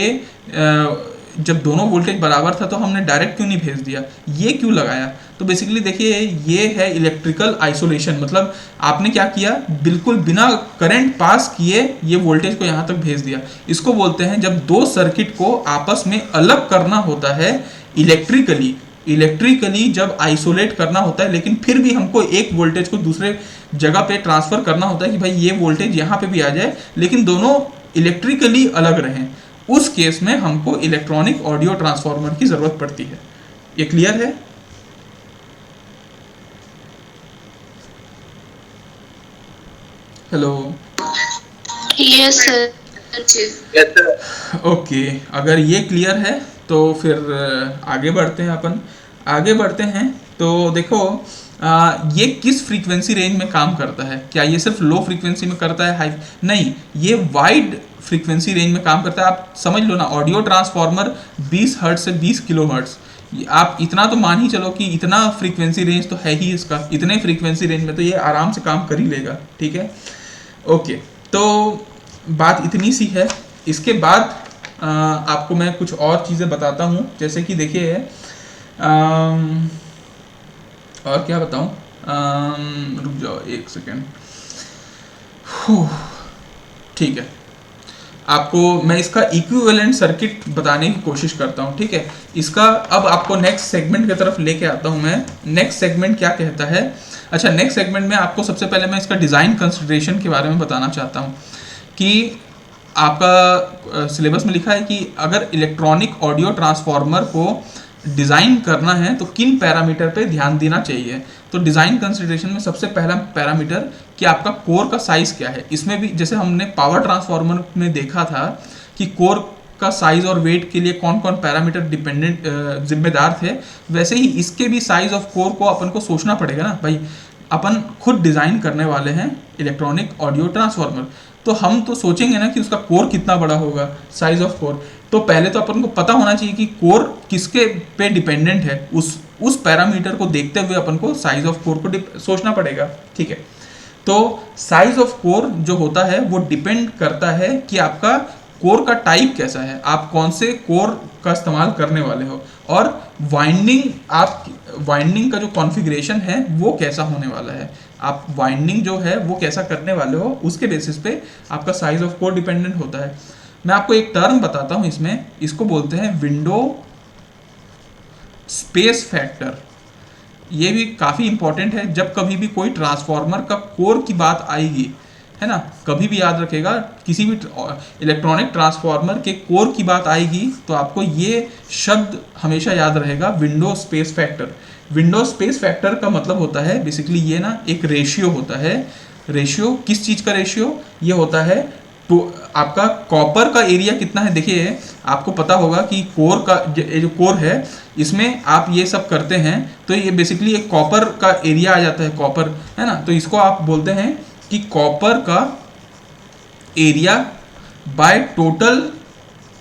[SPEAKER 1] जब दोनों वोल्टेज बराबर था तो हमने डायरेक्ट क्यों नहीं भेज दिया, ये क्यों लगाया? तो बेसिकली देखिए ये है इलेक्ट्रिकल आइसोलेशन, मतलब आपने क्या किया, बिल्कुल बिना करंट पास किए ये वोल्टेज को यहाँ तक भेज दिया। इसको बोलते हैं जब दो सर्किट को आपस में अलग करना होता है इलेक्ट्रिकली जब आइसोलेट करना होता है, लेकिन फिर भी हमको एक वोल्टेज को दूसरे जगह पे ट्रांसफर करना होता है कि भाई ये वोल्टेज यहाँ पे भी आ जाए लेकिन दोनों इलेक्ट्रिकली अलग रहें, उस केस में हमको इलेक्ट्रॉनिक ऑडियो ट्रांसफार्मर की जरूरत पड़ती है। ये क्लियर है? Hello,
[SPEAKER 2] yes sir.
[SPEAKER 1] ओके, अगर ये क्लियर है तो फिर आगे बढ़ते हैं अपन। आगे बढ़ते हैं तो देखो ये किस फ्रीक्वेंसी रेंज में काम करता है? क्या ये सिर्फ लो फ्रीक्वेंसी में करता है, हाई नहीं, ये वाइड फ्रीक्वेंसी रेंज में काम करता है। आप समझ लो ना, ऑडियो ट्रांसफार्मर 20 हर्ट्ज से 20 किलो हर्ट्ज, आप इतना तो मान ही चलो कि इतना फ्रीक्वेंसी रेंज तो है ही इसका, इतने फ्रीक्वेंसी रेंज में तो ये आराम से काम कर ही लेगा। ठीक है, ओके, तो बात इतनी सी है। इसके बाद आपको मैं कुछ और चीज़ें बताता हूँ, जैसे कि देखिए और क्या बताऊँ, रुक जाओ एक सेकेंड। ठीक है, आपको मैं इसका इक्विवेलेंट सर्किट बताने की कोशिश करता हूँ। ठीक है, इसका अब आपको नेक्स्ट सेगमेंट की तरफ लेके आता हूँ मैं। नेक्स्ट सेगमेंट क्या कहता है? अच्छा, नेक्स्ट सेगमेंट में आपको सबसे पहले मैं इसका डिज़ाइन कंसिडरेशन के बारे में बताना चाहता हूँ कि आपका सिलेबस में लिखा है कि अगर इलेक्ट्रॉनिक ऑडियो ट्रांसफार्मर को डिज़ाइन करना है तो किन पैरामीटर पे ध्यान देना चाहिए। तो डिज़ाइन कंसिडरेशन में सबसे पहला पैरामीटर कि आपका कोर का साइज़ क्या है। इसमें भी जैसे हमने पावर ट्रांसफार्मर में देखा था कि कोर का साइज़ और वेट के लिए कौन कौन पैरामीटर डिपेंडेंट जिम्मेदार थे, वैसे ही इसके भी साइज़ ऑफ कोर को अपन को सोचना पड़ेगा ना भाई। अपन खुद डिज़ाइन करने वाले हैं इलेक्ट्रॉनिक ऑडियो ट्रांसफार्मर, तो हम तो सोचेंगे ना कि उसका कोर कितना बड़ा होगा, साइज ऑफ कोर। तो पहले तो अपन को पता होना चाहिए कि कोर किसके पे डिपेंडेंट है, उस पैरामीटर को देखते हुए अपन को साइज ऑफ कोर को सोचना पड़ेगा। ठीक है, तो साइज ऑफ कोर जो होता है वो डिपेंड करता है कि आपका कोर का टाइप कैसा है, आप कौन से कोर का इस्तेमाल करने वाले हो, और वाइंडिंग का जो कॉन्फ़िगरेशन है वो कैसा होने वाला है, आप वाइंडिंग जो है वो कैसा करने वाले हो, उसके बेसिस पे आपका साइज ऑफ कोर डिपेंडेंट होता है। मैं आपको एक टर्म बताता हूँ इसमें, इसको बोलते हैं विंडो स्पेस फैक्टर। ये भी काफ़ी इंपॉर्टेंट है, जब कभी भी कोई ट्रांसफार्मर का कोर की बात आएगी, है ना, कभी भी याद रखेगा, किसी भी इलेक्ट्रॉनिक ट्रांसफार्मर के कोर की बात आएगी तो आपको ये शब्द हमेशा याद रहेगा, window space factor. Window space factor का मतलब होता है बेसिकली ये ना एक रेशियो होता है। रेशियो किस चीज़ का रेशियो? ये होता है तो आपका कॉपर का एरिया कितना है। देखिए आपको पता होगा कि कोर का जो कोर है इसमें आप ये सब करते हैं तो ये बेसिकली एक कॉपर का एरिया आ जाता है, कॉपर, है ना। तो इसको आप बोलते हैं कि कॉपर का एरिया बाय टोटल,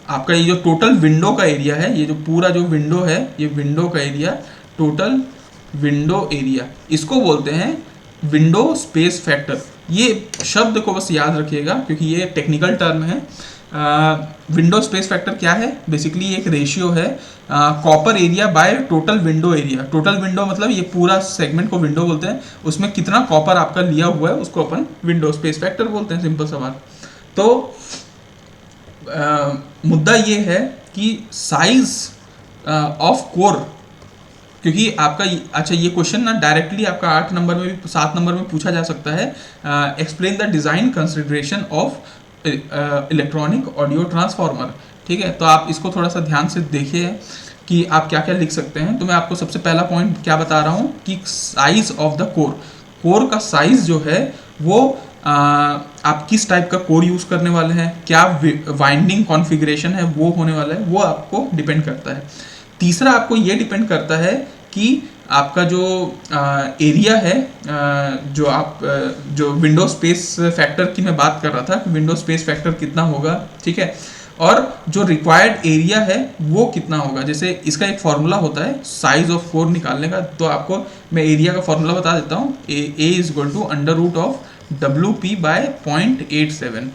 [SPEAKER 1] आपका ये जो टोटल विंडो का एरिया है, ये जो पूरा जो विंडो है, ये विंडो का एरिया, टोटल विंडो एरिया, इसको बोलते हैं विंडो स्पेस फैक्टर। ये शब्द को बस याद रखिएगा क्योंकि ये टेक्निकल टर्म है। विंडो स्पेस फैक्टर क्या है? बेसिकली एक रेशियो है copper area by total window area. Total window मतलब ये पूरा सेगमेंट को विंडो बोलते हैं, उसमें कितना कॉपर आपका लिया हुआ है उसको अपन विंडो स्पेस फैक्टर बोलते हैं। सिंपल सा बात। तो मुद्दा ये है कि साइज ऑफ कोर, क्योंकि आपका अच्छा ये क्वेश्चन ना डायरेक्टली आपका 8 नंबर में भी 7 नंबर में पूछा जा सकता है। Explain the design consideration of electronic audio transformer. ठीक है, तो आप इसको थोड़ा सा ध्यान से देखिए कि आप क्या क्या लिख सकते हैं। तो मैं आपको सबसे पहला पॉइंट क्या बता रहा हूँ कि size of the core, core का साइज जो है वो आप किस टाइप का कोर यूज़ करने वाले हैं, क्या वाइंडिंग कॉन्फ़िगरेशन है वो होने वाला है, वो आपको डिपेंड करता है। तीसरा आपको ये डिपेंड करता है कि आपका जो एरिया है, जो विंडो स्पेस फैक्टर की मैं बात कर रहा था, विंडो स्पेस फैक्टर कितना होगा, ठीक है, और जो रिक्वायर्ड एरिया है वो कितना होगा। जैसे इसका एक फॉर्मूला होता है साइज ऑफ कोर निकालने का, तो आपको मैं एरिया का फॉर्मूला बता देता हूँ। A is equal to under root of WP/0.87।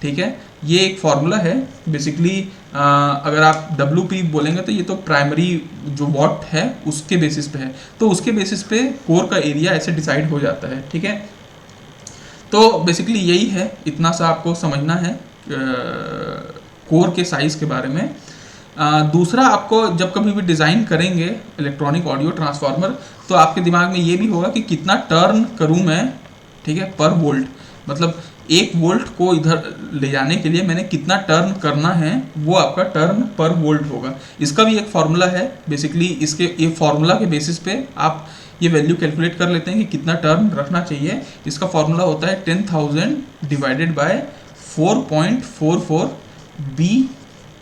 [SPEAKER 1] ठीक है, ये एक फॉर्मूला है बेसिकली अगर आप WP बोलेंगे तो ये तो प्राइमरी जो वॉट है उसके बेसिस पे है, तो उसके बेसिस पे कोर का एरिया ऐसे डिसाइड हो जाता है, ठीक है। तो बेसिकली यही है, इतना सा आपको समझना है कोर के साइज़ के बारे में। दूसरा, आपको जब कभी भी डिज़ाइन करेंगे इलेक्ट्रॉनिक ऑडियो ट्रांसफार्मर, तो आपके दिमाग में ये भी होगा कि कितना टर्न करूँ मैं, ठीक है, पर वोल्ट, मतलब 1 वोल्ट को इधर ले जाने के लिए मैंने कितना टर्न करना है, वो आपका टर्न पर वोल्ट होगा। इसका भी एक फार्मूला है, बेसिकली इसके ये फार्मूला के बेसिस पे आप ये वैल्यू कैलकुलेट कर लेते हैं कि कितना टर्न रखना चाहिए। इसका फार्मूला होता है 10,000 डिवाइडेड बाय 4.44 बी,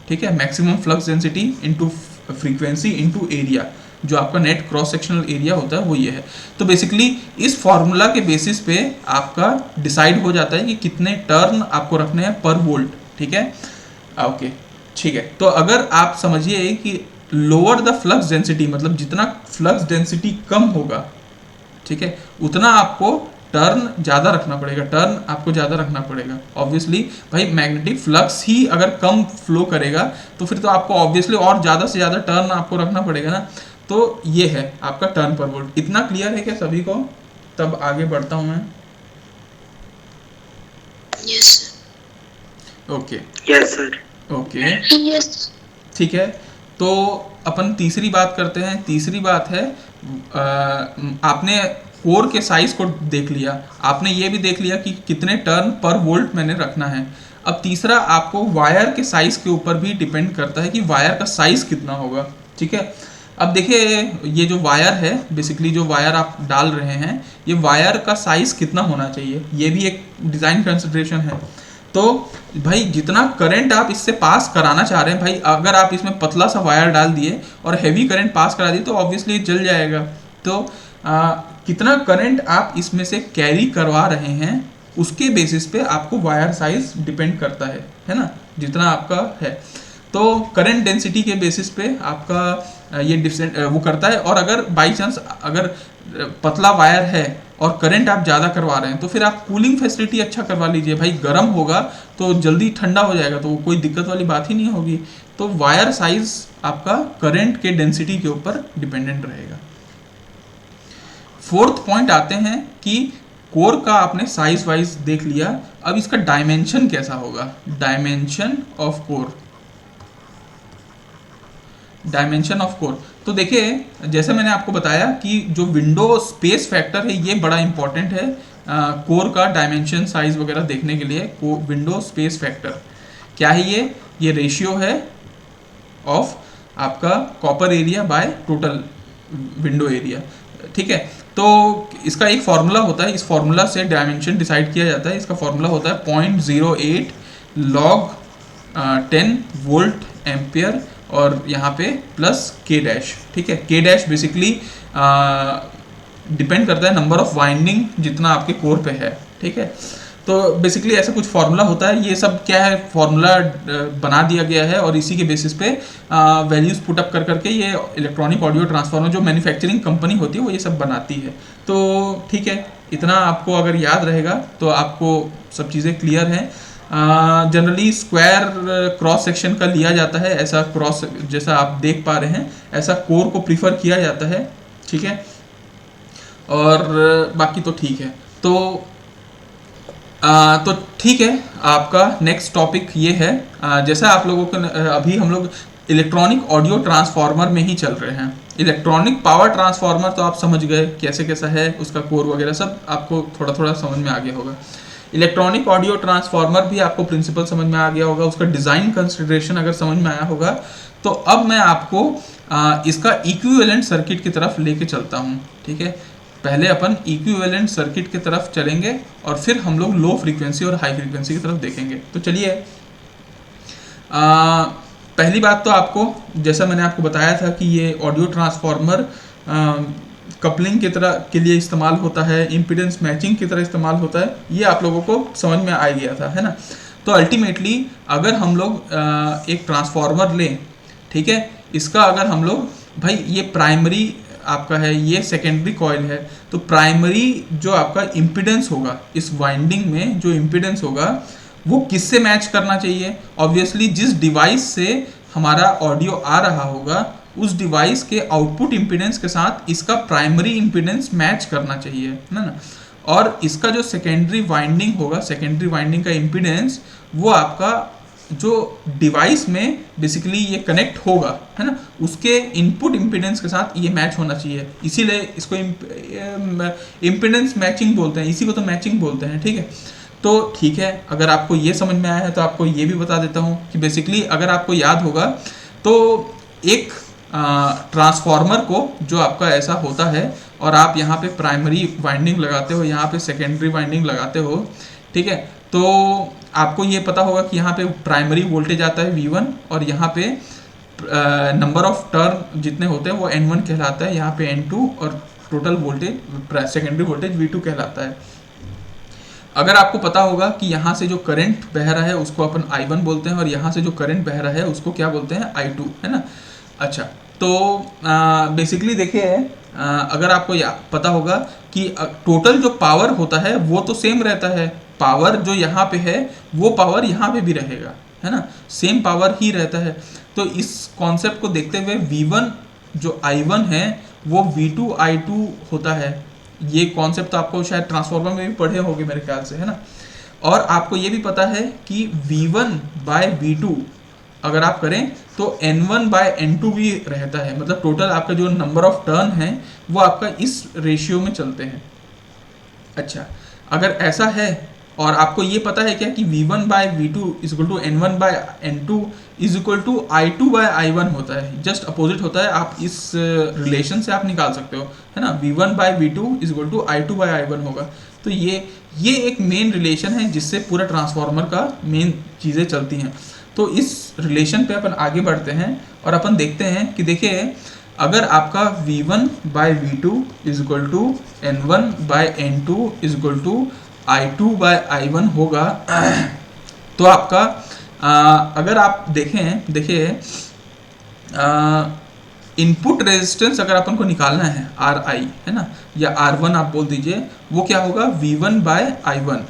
[SPEAKER 1] ठीक है, maximum flux density into frequency into area, जो आपका नेट क्रॉस सेक्शनल एरिया होता है वो ये है। तो बेसिकली इस फॉर्मूला के बेसिस पे आपका डिसाइड हो जाता है कि कितने टर्न आपको रखने हैं पर वोल्ट, ठीक है, ओके, ठीक है। तो अगर आप समझिए कि लोअर द फ्लक्स डेंसिटी, मतलब जितना फ्लक्स डेंसिटी कम होगा, ठीक है, उतना आपको टर्न ज़्यादा रखना पड़ेगा, टर्न आपको ज़्यादा रखना पड़ेगा। ऑब्वियसली भाई मैग्नेटिक फ्लक्स ही अगर कम फ्लो करेगा तो फिर तो आपको ऑब्वियसली और ज़्यादा से ज़्यादा टर्न आपको रखना पड़ेगा ना। तो ये है आपका टर्न पर वोल्ट। इतना क्लियर है क्या सभी को? तब आगे बढ़ता हूँ मैं।
[SPEAKER 2] Yes
[SPEAKER 1] okay,
[SPEAKER 3] yes sir.
[SPEAKER 1] Okay,
[SPEAKER 2] yes
[SPEAKER 1] ठीक है। तो अपन तीसरी बात करते हैं। तीसरी बात है, आपने कोर के साइज को देख लिया, आपने ये भी देख लिया कि कितने टर्न पर वोल्ट मैंने रखना है। अब तीसरा, आपको वायर के साइज के ऊपर भी डिपेंड करता है कि वायर का साइज कितना होगा, ठीक है। अब देखिए, ये जो वायर है, बेसिकली जो वायर आप डाल रहे हैं, ये वायर का साइज कितना होना चाहिए, ये भी एक डिज़ाइन कंसिडरेशन है। तो भाई जितना करंट आप इससे पास कराना चाह रहे हैं, भाई अगर आप इसमें पतला सा वायर डाल दिए और हैवी करंट पास करा दिए तो ऑब्वियसली जल जाएगा। तो कितना करंट आप इसमें से कैरी करवा रहे हैं उसके बेसिस पे आपको वायर साइज डिपेंड करता है ना, जितना आपका है। तो करंट डेंसिटी के बेसिस पे आपका ये डिफरेंट वो करता है। और अगर बाई चांस अगर पतला वायर है और करंट आप ज़्यादा करवा रहे हैं तो फिर आप कूलिंग फैसिलिटी अच्छा करवा लीजिए। भाई गर्म होगा तो जल्दी ठंडा हो जाएगा, तो कोई दिक्कत वाली बात ही नहीं होगी। तो वायर साइज आपका करंट के डेंसिटी के ऊपर डिपेंडेंट रहेगा। फोर्थ पॉइंट आते हैं कि कोर का आपने साइज वाइज देख लिया, अब इसका डायमेंशन कैसा होगा। Dimension of core, dimension of core. तो देखिए, जैसे मैंने आपको बताया कि जो विंडो स्पेस फैक्टर है ये बड़ा इंपॉर्टेंट है कोर का डायमेंशन साइज वगैरह देखने के लिए। विंडो स्पेस फैक्टर क्या है? ये रेशियो है ऑफ आपका copper area by total window area, ठीक है। तो इसका एक फॉर्मूला होता है, इस फॉर्मूला से डायमेंशन डिसाइड किया जाता है। इसका फॉर्मूला होता है 0.08 log 10 वोल्ट एम्पियर और यहाँ पे प्लस के डैश, ठीक है। के डैश बेसिकली डिपेंड करता है नंबर ऑफ वाइंडिंग जितना आपके कोर पे है, ठीक है। तो बेसिकली ऐसा कुछ फार्मूला होता है। ये सब क्या है, फार्मूला बना दिया गया है और इसी के बेसिस पे वैल्यूज पुट अप कर करके ये इलेक्ट्रॉनिक ऑडियो ट्रांसफार्मर जो मैन्युफैक्चरिंग कंपनी होती है वो ये सब बनाती है। तो ठीक है, इतना आपको अगर याद रहेगा तो आपको सब चीज़ें क्लियर हैं। जनरली स्क्वायर क्रॉस सेक्शन का लिया जाता है, ऐसा क्रॉस जैसा आप देख पा रहे हैं ऐसा कोर को प्रीफर किया जाता है, ठीक है। और बाकी तो ठीक है। तो ठीक है, आपका नेक्स्ट टॉपिक ये है। जैसा आप लोगों को अभी हम लोग इलेक्ट्रॉनिक ऑडियो ट्रांसफार्मर में ही चल रहे हैं। इलेक्ट्रॉनिक पावर ट्रांसफार्मर तो आप समझ गए कैसे कैसा है, उसका कोर वगैरह सब आपको थोड़ा थोड़ा समझ में आ गया होगा। इलेक्ट्रॉनिक ऑडियो ट्रांसफार्मर भी आपको प्रिंसिपल समझ में आ गया होगा, उसका डिज़ाइन कंसिडरेशन अगर समझ में आया होगा। तो अब मैं आपको इसका इक्विवेलेंट सर्किट की तरफ लेके चलता हूँ, ठीक है। पहले अपन इक्विवेलेंट सर्किट की तरफ चलेंगे और फिर हम लोग लो फ्रीक्वेंसी और हाई फ्रीक्वेंसी की तरफ देखेंगे। तो चलिए, पहली बात तो आपको, जैसा मैंने आपको बताया था कि ये ऑडियो ट्रांसफार्मर कपलिंग की तरह के लिए इस्तेमाल होता है, इम्पीडेंस मैचिंग की तरह इस्तेमाल होता है, ये आप लोगों को समझ में आ गया था, है ना। तो अल्टीमेटली अगर हम लोग एक ट्रांसफार्मर लें, ठीक है, इसका अगर हम लोग, भाई ये प्राइमरी आपका है, ये सेकेंडरी कॉइल है, तो प्राइमरी जो आपका इम्पीडेंस होगा, इस वाइंडिंग में जो इम्पीडेंस होगा वो किससे मैच करना चाहिए? ऑब्वियसली जिस डिवाइस से हमारा ऑडियो आ रहा होगा उस डिवाइस के आउटपुट इम्पीडेंस के साथ इसका प्राइमरी इम्पीडेंस मैच करना चाहिए, है ना। और इसका जो सेकेंडरी वाइंडिंग होगा, सेकेंडरी वाइंडिंग का इम्पीडेंस वो आपका जो डिवाइस में बेसिकली ये कनेक्ट होगा, है ना, उसके इनपुट इम्पीडेंस के साथ ये मैच होना चाहिए। इसीलिए इसको इम्पीडेंस मैचिंग बोलते हैं, इसी को तो मैचिंग बोलते हैं, ठीक है। तो ठीक है, अगर आपको ये समझ में आया है तो आपको ये भी बता देता हूँ कि बेसिकली अगर आपको याद होगा तो एक ट्रांसफार्मर को जो आपका ऐसा होता है और आप यहाँ पे प्राइमरी वाइंडिंग लगाते हो, यहाँ पे सेकेंडरी वाइंडिंग लगाते हो, ठीक है, तो आपको ये पता होगा कि यहाँ पे प्राइमरी वोल्टेज आता है V1 और यहाँ पे नंबर ऑफ टर्न जितने होते हैं वो N1 कहलाता है, यहाँ पे N2 और total voltage secondary voltage V2 कहलाता है। अगर आपको पता होगा कि यहाँ से जो करंट बह रहा है उसको अपन I1 बोलते हैं और यहाँ से जो करंट बह रहा है उसको क्या बोलते हैं? I2, है ना। अच्छा, तो बेसिकली देखिए, अगर आपको पता होगा कि टोटल जो पावर होता है वो तो सेम रहता है, पावर जो यहाँ पे है वो पावर यहाँ पे भी रहेगा, है ना, सेम पावर ही रहता है। तो इस कॉन्सेप्ट को देखते हुए V1 जो I1 है वो V2 I2 होता है। ये कॉन्सेप्ट तो आपको शायद ट्रांसफार्मर में भी पढ़े होंगे मेरे ख्याल से, है ना। और आपको ये भी पता है कि V1 बाय V2 अगर आप करें तो N1 बाय N2 भी रहता है, मतलब टोटल आपका जो नंबर ऑफ टर्न है वो आपका इस रेशियो में चलते हैं। अच्छा, अगर ऐसा है और आपको ये पता है क्या कि V1 by V2 is equal to N1 by N2 is equal to I2 by I1 होता है, जस्ट अपोजिट होता है। आप इस रिलेशन से आप निकाल सकते हो, है ना, V1 by V2 is equal to I2 by I1 होगा। तो ये एक मेन रिलेशन है जिससे पूरा ट्रांसफार्मर का मेन चीज़ें चलती हैं। तो इस रिलेशन पे अपन आगे बढ़ते हैं और अपन देखते हैं कि देखिए, अगर आपका V1 by V2 is equal to N1 by N2 is equal to I2 by I1 होगा तो आपका अगर आप देखिए इनपुट रेजिस्टेंस अगर अपन को निकालना है RI, है ना, या R1 आप बोल दीजिए, वो क्या होगा? V1 bye I1।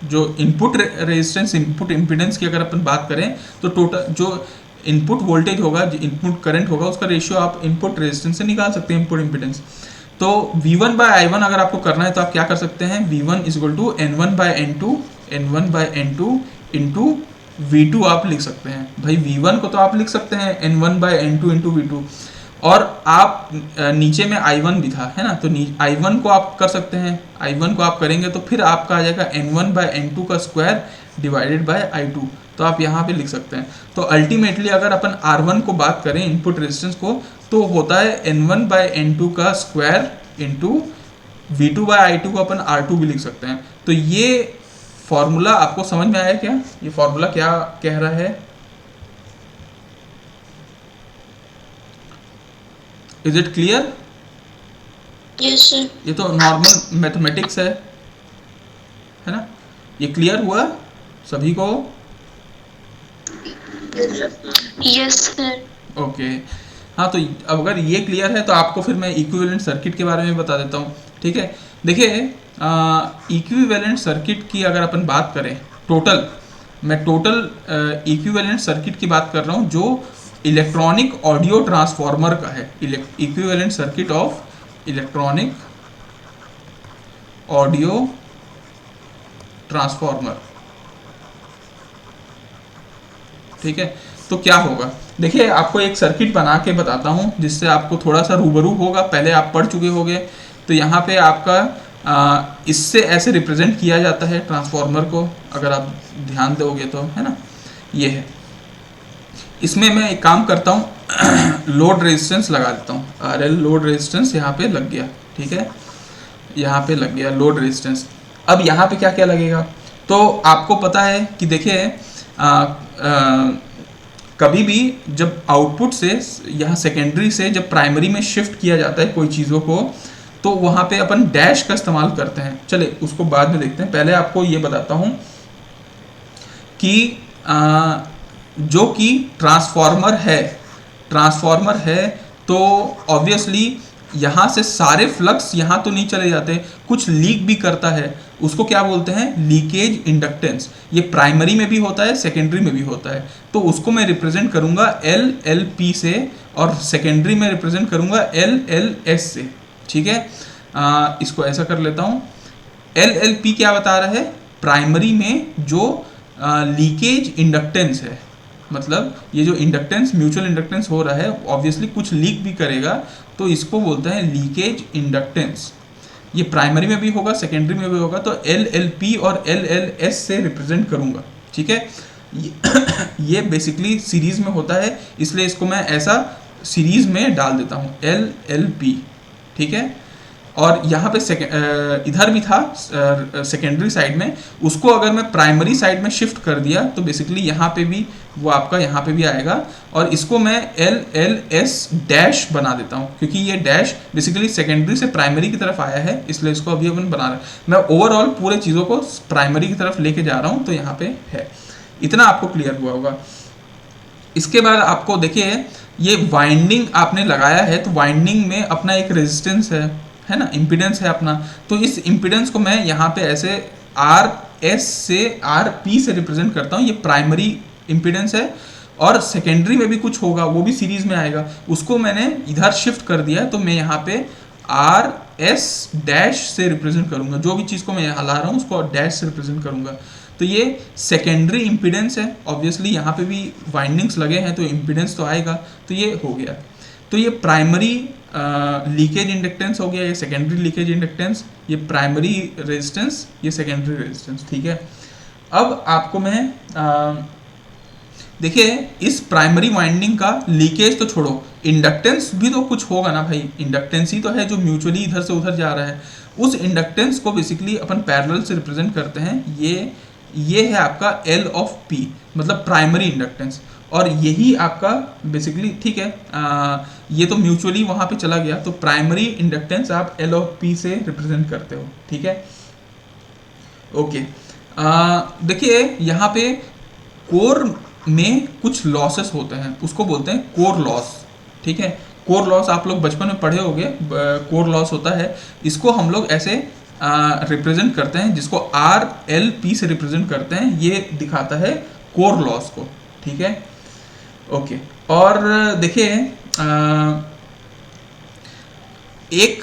[SPEAKER 1] जो इनपुट रेजिस्टेंस, इनपुट इम्पीडेंस की अगर अपन बात करें तो टोटल जो इनपुट वोल्टेज होगा, जो इनपुट करंट होगा, उसका रेशियो आप इनपुट रेजिस्टेंस से निकाल सकते हैं, इनपुट इम्पीडेंस। तो V1 बाय I1 अगर आपको करना है तो आप क्या कर सकते हैं? V1 is equal to N1 by N2, N1 by N2 into V2 आप लिख सकते हैं। भाई V1 को तो आप लिख सकते हैं N1 by N2 into V2, और आप नीचे में I1 भी था, है ना, तो I1 को आप कर सकते हैं। I1 को आप करेंगे तो फिर आपका आ जाएगा N1 बाय N2 का स्क्वायर डिवाइडेड बाय I2, तो आप यहाँ पे लिख सकते हैं। तो अल्टीमेटली अगर अपन R1 को बात करें, इनपुट रेजिस्टेंस को, तो होता है N1 बाय N2 का square into V2 bye I2 को अपन R2 भी लिख सकते हैं। तो ये फॉर्मूला आपको समझ में आया क्या? ये फॉर्मूला क्या कह रहा है? Is it clear?
[SPEAKER 2] Yes sir.
[SPEAKER 1] ये तो नॉर्मल मैथमेटिक्स है ना। ये क्लियर हुआ सभी को?
[SPEAKER 2] Yes sir.
[SPEAKER 1] ओके, हाँ, तो अब अगर ये क्लियर है तो आपको फिर मैं इक्विवेलेंट सर्किट के बारे में बता देता हूँ, ठीक है। देखिए, इक्विवेलेंट सर्किट की अगर अपन बात करें, मैं टोटल इक्विवेलेंट सर्किट की बात कर रहा हूँ जो इलेक्ट्रॉनिक ऑडियो ट्रांसफार्मर का है। Equivalent circuit of electronic audio transformer, ठीक है। तो क्या होगा, देखिए, आपको एक सर्किट बना के बताता हूँ जिससे आपको थोड़ा सा रूबरू होगा, पहले आप पढ़ चुके होंगे। तो यहाँ पे आपका इससे ऐसे रिप्रेजेंट किया जाता है ट्रांसफार्मर को, अगर आप ध्यान दोगे तो, है ना, ये है। इसमें मैं एक काम करता हूँ, लोड रेजिस्टेंस लगा देता हूँ, RL लोड रेजिस्टेंस यहाँ पे लग गया, ठीक है, यहाँ पे लग गया लोड रेजिस्टेंस। अब यहाँ पे क्या क्या लगेगा? तो आपको पता है कि देखिए, कभी भी जब आउटपुट से यहाँ सेकेंडरी से जब प्राइमरी में शिफ्ट किया जाता है कोई चीज़ों को, तो वहाँ पे अपन डैश का इस्तेमाल करते हैं। चले उसको बाद में देखते हैं, पहले आपको ये बताता हूँ कि जो कि ट्रांसफार्मर है तो ऑब्वियसली यहाँ से सारे फ्लक्स यहाँ तो नहीं चले जाते, कुछ लीक भी करता है, उसको क्या बोलते हैं, लीकेज इंडक्टेंस। ये प्राइमरी में भी होता है, सेकेंडरी में भी होता है। तो उसको मैं रिप्रेजेंट करूंगा एल एल पी से, और सेकेंडरी में रिप्रेजेंट करूंगा एल एल एस से। ठीक है, इसको ऐसा कर लेता हूँ। एल एल पी क्या बता रहा है, प्राइमरी में जो लीकेज इंडक्टेंस है, मतलब ये जो इंडक्टेंस, म्यूचुअल इंडक्टेंस हो रहा है, ऑब्वियसली कुछ लीक भी करेगा, तो इसको बोलते हैं लीकेज इंडक्टेंस। ये प्राइमरी में भी होगा, सेकेंडरी में भी होगा। तो एल एल पी और एल एल एस से रिप्रेजेंट करूंगा। ठीक है, ये बेसिकली सीरीज में होता है, इसलिए इसको मैं ऐसा सीरीज में डाल देता हूँ, एल एल पी। ठीक है, और यहाँ पे इधर भी था सेकेंडरी साइड में, उसको अगर मैं प्राइमरी साइड में शिफ्ट कर दिया तो बेसिकली यहाँ पे भी वो आपका यहाँ पे भी आएगा, और इसको मैं एल एल एस डैश बना देता हूँ, क्योंकि ये डैश बेसिकली सेकेंडरी से प्राइमरी की तरफ आया है, इसलिए इसको अभी अपन बना रहे हैं। मैं ओवरऑल पूरे चीज़ों को प्राइमरी की तरफ लेके जा रहा हूँ, तो यहाँ पे है। इतना आपको क्लियर हुआ होगा। इसके बाद आपको देखिए, ये वाइंडिंग आपने लगाया है, तो वाइंडिंग में अपना एक रेजिस्टेंस है ना, इम्पीडेंस है अपना। तो इस इम्पीडेंस को मैं यहाँ पे ऐसे आर एस से आर पी से रिप्रेजेंट करता हूँ। ये प्राइमरी इम्पीडेंस है, और सेकेंडरी में भी कुछ होगा, वो भी सीरीज में आएगा, उसको मैंने इधर शिफ्ट कर दिया, तो मैं यहाँ पे आर एस डैश से रिप्रेजेंट करूँगा। जो भी चीज़ को मैं यहाँ ला रहा हूँ उसको डैश से रिप्रेजेंट करूँगा। तो ये सेकेंडरी इम्पीडेंस है, ऑब्वियसली यहाँ पे भी वाइंडिंग्स लगे हैं तो इम्पीडेंस तो आएगा, तो ये हो गया। तो ये प्राइमरी लीकेज इंडक्टेंस हो गया, ये सेकेंडरी लीकेज इंडक्टेंस, ये प्राइमरी रेजिस्टेंस, ये सेकेंडरी रेजिस्टेंस। ठीक है, अब आपको मैं देखिए, इस प्राइमरी वाइंडिंग का लीकेज तो छोड़ो, इंडक्टेंस भी तो कुछ होगा ना भाई। इंडक्टेंस ही तो है जो म्यूचुअली इधर से उधर जा रहा है। उस इंडक्टेंस को बेसिकली अपन पैरेलल से रिप्रेजेंट करते हैं। ये है आपका एल ऑफ पी, मतलब प्राइमरी इंडक्टेंस, और यही आपका बेसिकली, ठीक है, ये तो म्यूचुअली वहाँ पे चला गया, तो प्राइमरी इंडक्टेंस आप एल ऑफ पी से रिप्रेजेंट करते हो। ठीक है, ओके। देखिए यहाँ पे कोर में कुछ लॉसेस होते हैं, उसको बोलते हैं कोर लॉस। ठीक है, कोर लॉस आप लोग बचपन में पढ़े होंगे, कोर लॉस होता है। इसको हम लोग ऐसे रिप्रेजेंट करते हैं, जिसको आर एल पी से रिप्रेजेंट करते हैं, ये दिखाता है कोर लॉस को। ठीक है, ओके। और देखिए, एक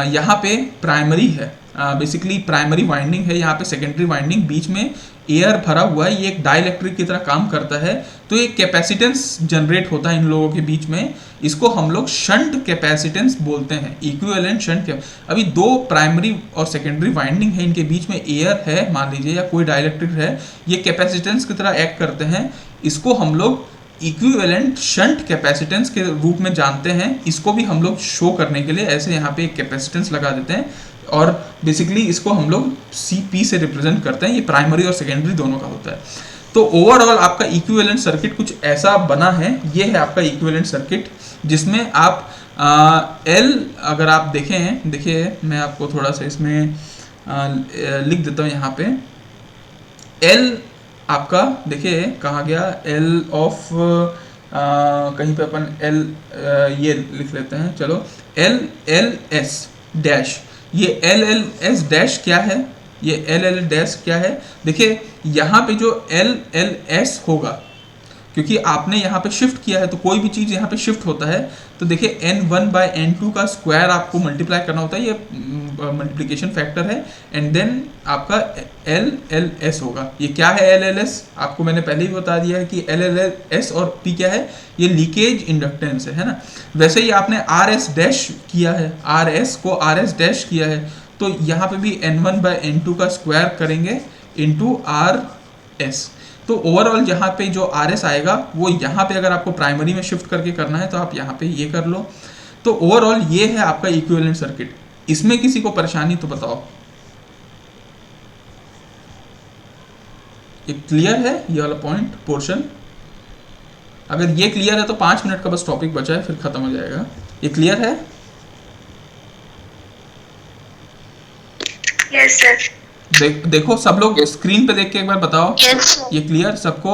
[SPEAKER 1] यहाँ पे प्राइमरी है, बेसिकली प्राइमरी वाइंडिंग है, यहाँ पे सेकेंडरी वाइंडिंग, बीच में एयर भरा हुआ है, ये एक डाइलेक्ट्रिक की तरह काम करता है। तो एक कैपेसिटेंस जनरेट होता है इन लोगों के बीच में, इसको हम लोग शंट कैपेसिटेंस बोलते हैं, इक्विवेलेंट शंट कैप। अभी दो प्राइमरी और सेकेंडरी वाइंडिंग है, इनके बीच में एयर है मान लीजिए, या कोई डाइलेक्ट्रिक है, ये कैपेसिटेंस की तरह एक्ट करते हैं। इसको हम लोग इक्विवेलेंट शंट कैपेसिटेंस के रूप में जानते हैं। इसको भी हम लोग शो करने के लिए ऐसे यहाँ पे एक कैपेसिटेंस लगा देते हैं, और बेसिकली इसको हम लोग सी पी से रिप्रेजेंट करते हैं। ये प्राइमरी और सेकेंडरी दोनों का होता है। तो ओवरऑल आपका इक्विवेलेंट सर्किट कुछ ऐसा बना है। ये है आपका इक्विवेलेंट सर्किट, जिसमें आप एल, अगर आप देखें, देखिए मैं आपको थोड़ा सा इसमें लिख देता हूँ। यहाँ पे एल आपका देखिए कहाँ गया, एल ऑफ कहीं पे अपन एल ये लिख लेते हैं, चलो, एल एल एस डैश। ये एल एल एस डैश क्या है, ये एल एल डैश क्या है, देखिए यहाँ पे जो एल एल एस होगा, क्योंकि आपने यहाँ पे शिफ्ट किया है, तो कोई भी चीज़ यहाँ पे शिफ्ट होता है, तो देखिए n1/n2 का स्क्वायर आपको मल्टीप्लाई करना होता है, ये मल्टीप्लिकेशन फैक्टर है, एंड देन आपका एल एल एस होगा। ये क्या है एल एल एस, आपको मैंने पहले ही बता दिया है कि एल एल एस और पी क्या है, ये लीकेज इंडक्टेंस है ना। वैसे ही आपने आर एस डैश किया है, आर एस को आर एस डैश किया है, तो यहाँ पे भी n1/n2 का स्क्वायर करेंगे इंटू आर एस। तो ओवरऑल यहाँ पे जो आर एस आएगा, वो यहाँ पे अगर आपको प्राइमरी में शिफ्ट करके करना है तो आप यहाँ पे ये कर लो। तो ओवरऑल ये है आपका इक्विवेलेंट सर्किट। इसमें किसी को परेशानी तो बताओ, ये क्लियर है ये वाला पॉइंट पोर्शन? अगर ये क्लियर है तो 5 मिनट का बस टॉपिक बचा है, फिर खत्म हो जाएगा। ये क्लियर है?
[SPEAKER 2] Yes sir.
[SPEAKER 1] देखो सब लोग स्क्रीन पे देख के एक बार बताओ, ये क्लियर सबको?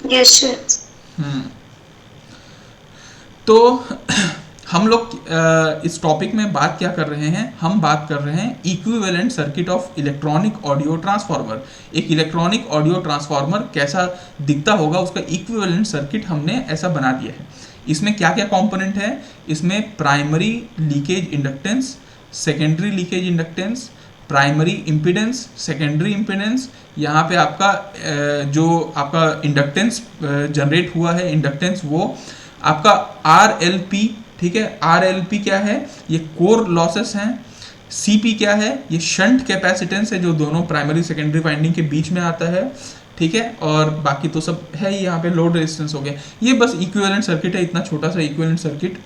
[SPEAKER 2] Yes sir.
[SPEAKER 1] तो हम लोग इस टॉपिक में बात क्या कर रहे हैं, हम बात कर रहे हैं equivalent circuit of electronic audio transformer. एक इलेक्ट्रॉनिक ऑडियो ट्रांसफार्मर कैसा दिखता होगा, उसका इक्विवेलेंट सर्किट हमने ऐसा बना दिया है। इसमें क्या क्या कंपोनेंट है, इसमें primary leakage inductance, secondary leakage inductance, primary impedance, secondary impedance, यहाँ पे आपका जो आपका इंडक्टेंस जनरेट हुआ है इंडक्टेंस वो आपका RLP, ठीक है। RLP क्या है, ये कोर लॉसेस हैं। CP क्या है, ये शंट कैपेसिटेंस है जो दोनों प्राइमरी सेकेंडरी वाइंडिंग के बीच में आता है, ठीक है। और बाकी तो सब है ही, यहाँ पे लोड रेजिस्टेंस हो गया। ये बस इक्विवेलेंट सर्किट है, इतना छोटा सा इक्विवेलेंट सर्किट।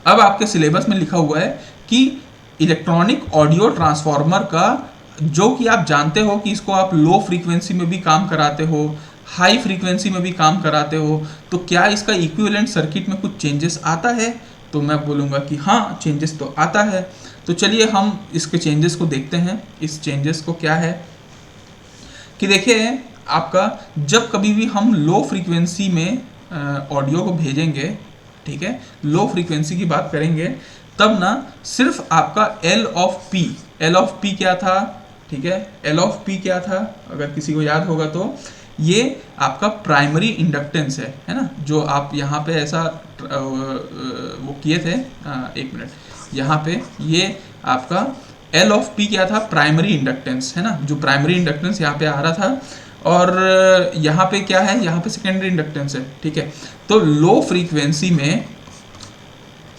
[SPEAKER 1] अब आपके सिलेबस में लिखा हुआ है कि इलेक्ट्रॉनिक ऑडियो ट्रांसफार्मर का, जो कि आप जानते हो कि इसको आप लो फ्रीक्वेंसी में भी काम कराते हो, हाई फ्रीक्वेंसी में भी काम कराते हो, तो क्या इसका इक्विवेलेंट सर्किट में कुछ चेंजेस आता है? तो मैं बोलूँगा कि हाँ, चेंजेस तो आता है। तो चलिए हम इसके चेंजेस को देखते हैं। इस चेंजेस को क्या है कि देखिए, आपका जब कभी भी हम लो फ्रीक्वेंसी में ऑडियो को भेजेंगे, ठीक है, लो फ्रीक्वेंसी की बात करेंगे, तब ना सिर्फ आपका L ऑफ P क्या था, ठीक है, L ऑफ P क्या था, अगर किसी को याद होगा तो ये आपका प्राइमरी इंडक्टेंस है ना, जो आप यहाँ पे ऐसा वो किए थे, एक मिनट, यहाँ पे ये आपका L ऑफ P क्या था, प्राइमरी इंडक्टेंस है ना, जो प्राइमरी इंडक्टेंस यहाँ पे आ रहा था। और यहाँ पे क्या है, यहाँ पे सेकेंडरी इंडक्टेंस है, ठीक है। तो लो फ्रीक्वेंसी में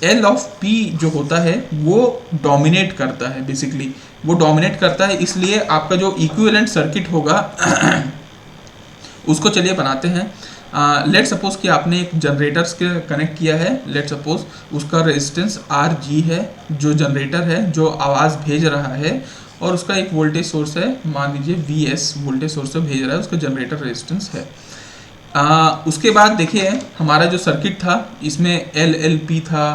[SPEAKER 1] L ऑफ P जो होता है वो डोमिनेट करता है, बेसिकली वो डोमिनेट करता है, इसलिए आपका जो इक्विवेलेंट सर्किट होगा उसको चलिए बनाते हैं। लेट सपोज कि आपने एक जनरेटर्स के कनेक्ट किया है, लेट सपोज उसका रेजिस्टेंस RG है, जो जनरेटर है जो आवाज़ भेज रहा है, और उसका एक वोल्टेज सोर्स है, मान लीजिए VS वोल्टेज सोर्स से भेज रहा है, उसका जनरेटर रेजिस्टेंस है। उसके बाद देखिए हमारा जो सर्किट था, इसमें LLP था,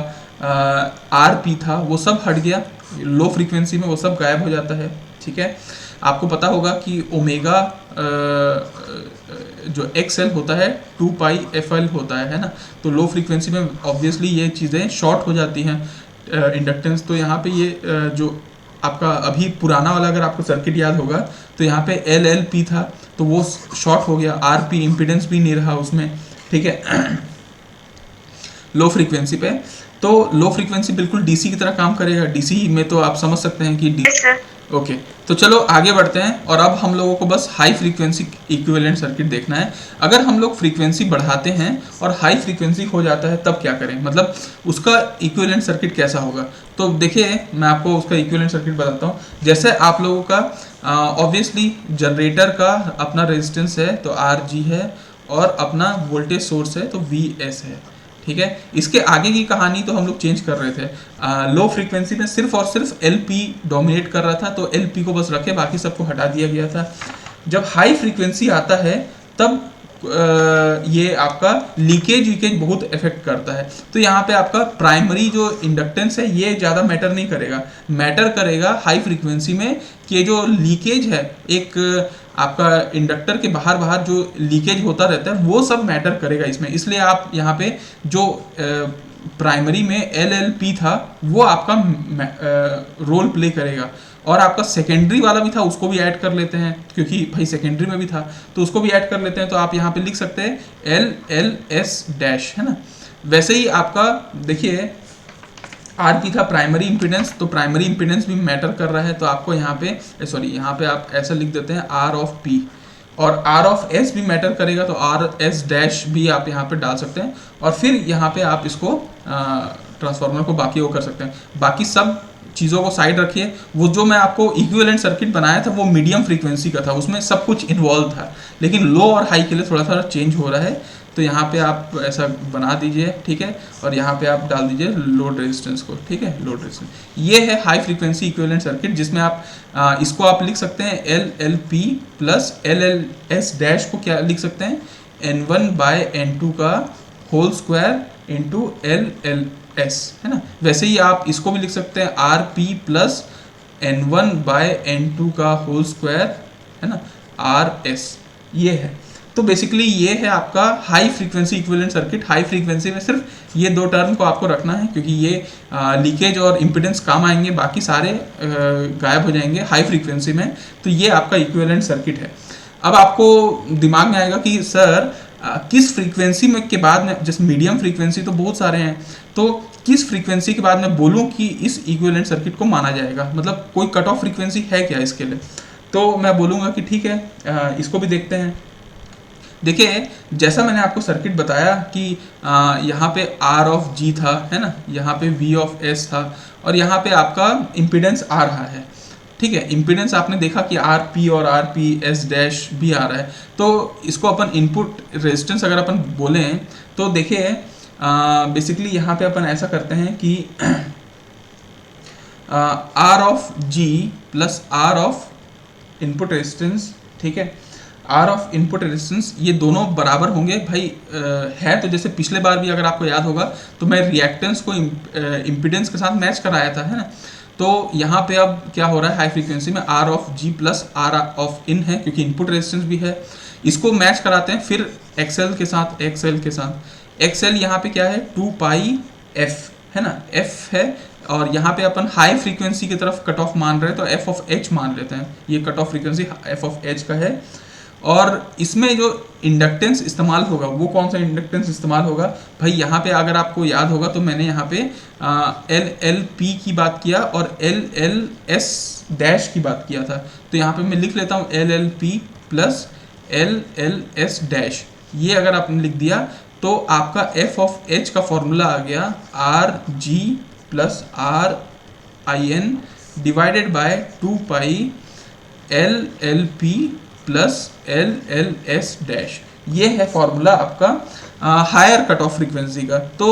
[SPEAKER 1] RP था, वो सब हट गया, लो फ्रीक्वेंसी में वो सब गायब हो जाता है, ठीक है। आपको पता होगा कि ओमेगा जो XL होता है 2πfL होता है ना, तो लो फ्रीक्वेंसी में ऑब्वियसली ये चीज़ें शॉर्ट हो जाती हैं इंडक्टेंस। तो यहाँ पे ये जो आपका अभी पुराना वाला अगर आपको सर्किट याद होगा, तो यहाँ पे LLP था, तो वो शॉर्ट हो गया, RP इम्पीडेंस भी नहीं रहा उसमें, ठीक है, लो फ्रीक्वेंसी पे। तो लो फ्रीक्वेंसी बिल्कुल DC की तरह काम करेगा। DC में तो आप समझ सकते हैं कि ओके, तो चलो आगे बढ़ते हैं। और अब हम लोगों को बस हाई फ्रीक्वेंसी इक्विवेलेंट सर्किट देखना है। अगर हम लोग फ्रीक्वेंसी बढ़ाते हैं और हाई फ्रीक्वेंसी हो जाता है, तब क्या करें, मतलब उसका इक्विवेलेंट सर्किट कैसा होगा। तो देखिए मैं आपको उसका इक्विवेलेंट सर्किट बताता हूँ। जैसे आप लोगों का ऑब्वियसली जनरेटर का अपना रेजिस्टेंस है तो RG है, और अपना वोल्टेज सोर्स है तो VS है, ठीक है। इसके आगे की कहानी तो हम लोग चेंज कर रहे थे। लो फ्रीक्वेंसी में सिर्फ और सिर्फ LP डोमिनेट कर रहा था, तो LP को बस रखे, बाकी सबको हटा दिया गया था। जब हाई फ्रीक्वेंसी आता है तब ये आपका लीकेज बहुत इफेक्ट करता है। तो यहाँ पे आपका प्राइमरी जो इंडक्टेंस है ये ज़्यादा मैटर नहीं करेगा, मैटर करेगा हाई फ्रीक्वेंसी में कि जो लीकेज है, एक आपका इंडक्टर के बाहर बाहर जो लीकेज होता रहता है वो सब मैटर करेगा इसमें। इसलिए आप यहाँ पे जो प्राइमरी में LLP था वो आपका रोल प्ले करेगा, और आपका सेकेंडरी वाला भी था उसको भी ऐड कर लेते हैं, क्योंकि भाई सेकेंडरी में भी था तो उसको भी ऐड कर लेते हैं। तो आप यहाँ पे लिख सकते हैं LLS डैश, है ना। वैसे ही आपका देखिए RP था प्राइमरी इंपीडेंस, तो प्राइमरी इंपीडेंस भी मैटर कर रहा है, तो आपको यहाँ पे सॉरी यहाँ पे आप ऐसा लिख देते हैं R ऑफ P, और R ऑफ S भी मैटर करेगा, तो RS डैश भी आप यहाँ पे डाल सकते हैं, और फिर यहाँ पे आप इसको ट्रांसफार्मर को बाकी वो कर सकते हैं। बाकी सब चीज़ों को साइड रखिए। वो जो मैं आपको इक्विवेलेंट सर्किट बनाया था वो मीडियम फ्रीक्वेंसी का था, उसमें सब कुछ इन्वॉल्व था, लेकिन लो और हाई के लिए थोड़ा सा चेंज हो रहा है। तो यहाँ पे आप ऐसा बना दीजिए, ठीक है, और यहाँ पे आप डाल दीजिए लोड रेजिस्टेंस को, ठीक है, लोड रेजिस्टेंस। ये है हाई फ्रीक्वेंसी इक्विवेलेंट सर्किट, जिसमें आप इसको आप लिख सकते हैं LLP प्लस LLS डैश को क्या लिख सकते हैं, N1/N2 का होल स्क्वायर इंटू LLS, है ना। वैसे ही आप इसको भी लिख सकते हैं RP प्लस N1/N2 का होल स्क्वायर, है ना, RS, ये है। तो बेसिकली ये है आपका high frequency equivalent circuit. High frequency में सिर्फ ये दो टर्म को आपको रखना है, क्योंकि ये लीकेज और इम्पिडेंस काम आएंगे, बाकी सारे गायब हो जाएंगे हाई फ्रीक्वेंसी में। तो ये आपका इक्विवेलेंट सर्किट है। अब आपको दिमाग में आएगा कि सर किस फ्रीक्वेंसी में के बाद में, जैसे मीडियम फ्रीक्वेंसी तो बहुत सारे हैं, तो किस फ्रीक्वेंसी के बाद मैं बोलूं कि इस इक्विवेलेंट सर्किट को माना जाएगा, मतलब कोई कट ऑफ फ्रीक्वेंसी है क्या इसके लिए? तो मैं बोलूँगा कि ठीक है, इसको भी देखते हैं। देखिए, जैसा मैंने आपको सर्किट बताया कि यहाँ पे R ऑफ G था, है ना, यहाँ पे V ऑफ S था, और यहाँ पे आपका इम्पिडेंस आ रहा है। ठीक है, इम्पिडेंस आपने देखा कि RP और RP S डैश भी आ रहा है। तो इसको अपन इनपुट रेजिस्टेंस अगर अपन बोलें तो देखिए, बेसिकली यहाँ पे अपन ऐसा करते हैं कि R of G plus R of input resistance, ठीक है, आर ऑफ इनपुट रेजिस्टेंस, ये दोनों बराबर होंगे भाई। है तो जैसे पिछले बार भी अगर आपको याद होगा तो मैं रिएक्टेंस को इम्पिडेंस के साथ मैच कराया था, है ना। तो यहाँ पे अब क्या हो रहा है, हाई फ्रीक्वेंसी में r of g plus r of in है, क्योंकि इनपुट रेजिस्टेंस भी है। इसको मैच कराते हैं फिर एक्सएल के साथ, एक्सएल के साथ। एक्सएल यहाँ पे क्या है, 2 पाई एफ, है ना, एफ है, और यहाँ पे अपन हाई फ्रीक्वेंसी की तरफ कट ऑफ मान रहे हैं तो एफ ऑफ एच मान लेते हैं। ये cut off frequency F of H का है। और इसमें जो इंडक्टेंस इस्तेमाल होगा वो कौन सा इंडक्टेंस इस्तेमाल होगा भाई, यहाँ पे अगर आपको याद होगा तो मैंने यहाँ पे एल एल पी की बात किया और एल एल एस डैश की बात किया था। तो यहाँ पे मैं लिख लेता हूँ L L P plus L L S dash. ये अगर आपने लिख दिया तो आपका एफ ऑफ एच का फॉर्मूला आ गया R G plus R I N divided by 2 pi L L P plus L L S dash. ये है फॉर्मूला आपका हायर कट ऑफ फ्रीक्वेंसी का। तो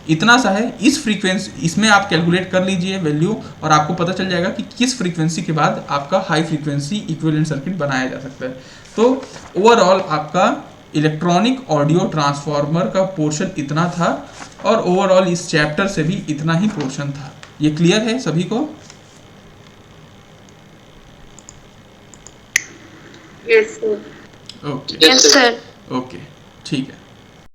[SPEAKER 1] इतना सा है, इस फ्रीक्वेंसी, इसमें आप कैलकुलेट कर लीजिए वैल्यू और आपको पता चल जाएगा कि किस फ्रीक्वेंसी के बाद आपका हाई फ्रीक्वेंसी इक्विवेलेंट सर्किट बनाया जा सकता है। तो ओवरऑल आपका इलेक्ट्रॉनिक ऑडियो ट्रांसफार्मर का पोर्शन इतना था, और ओवरऑल इस चैप्टर से भी इतना ही पोर्शन था। ये क्लियर है सभी को?
[SPEAKER 2] Yes, sir.
[SPEAKER 1] Okay,
[SPEAKER 2] Yes, sir.
[SPEAKER 1] Okay, ठीक है।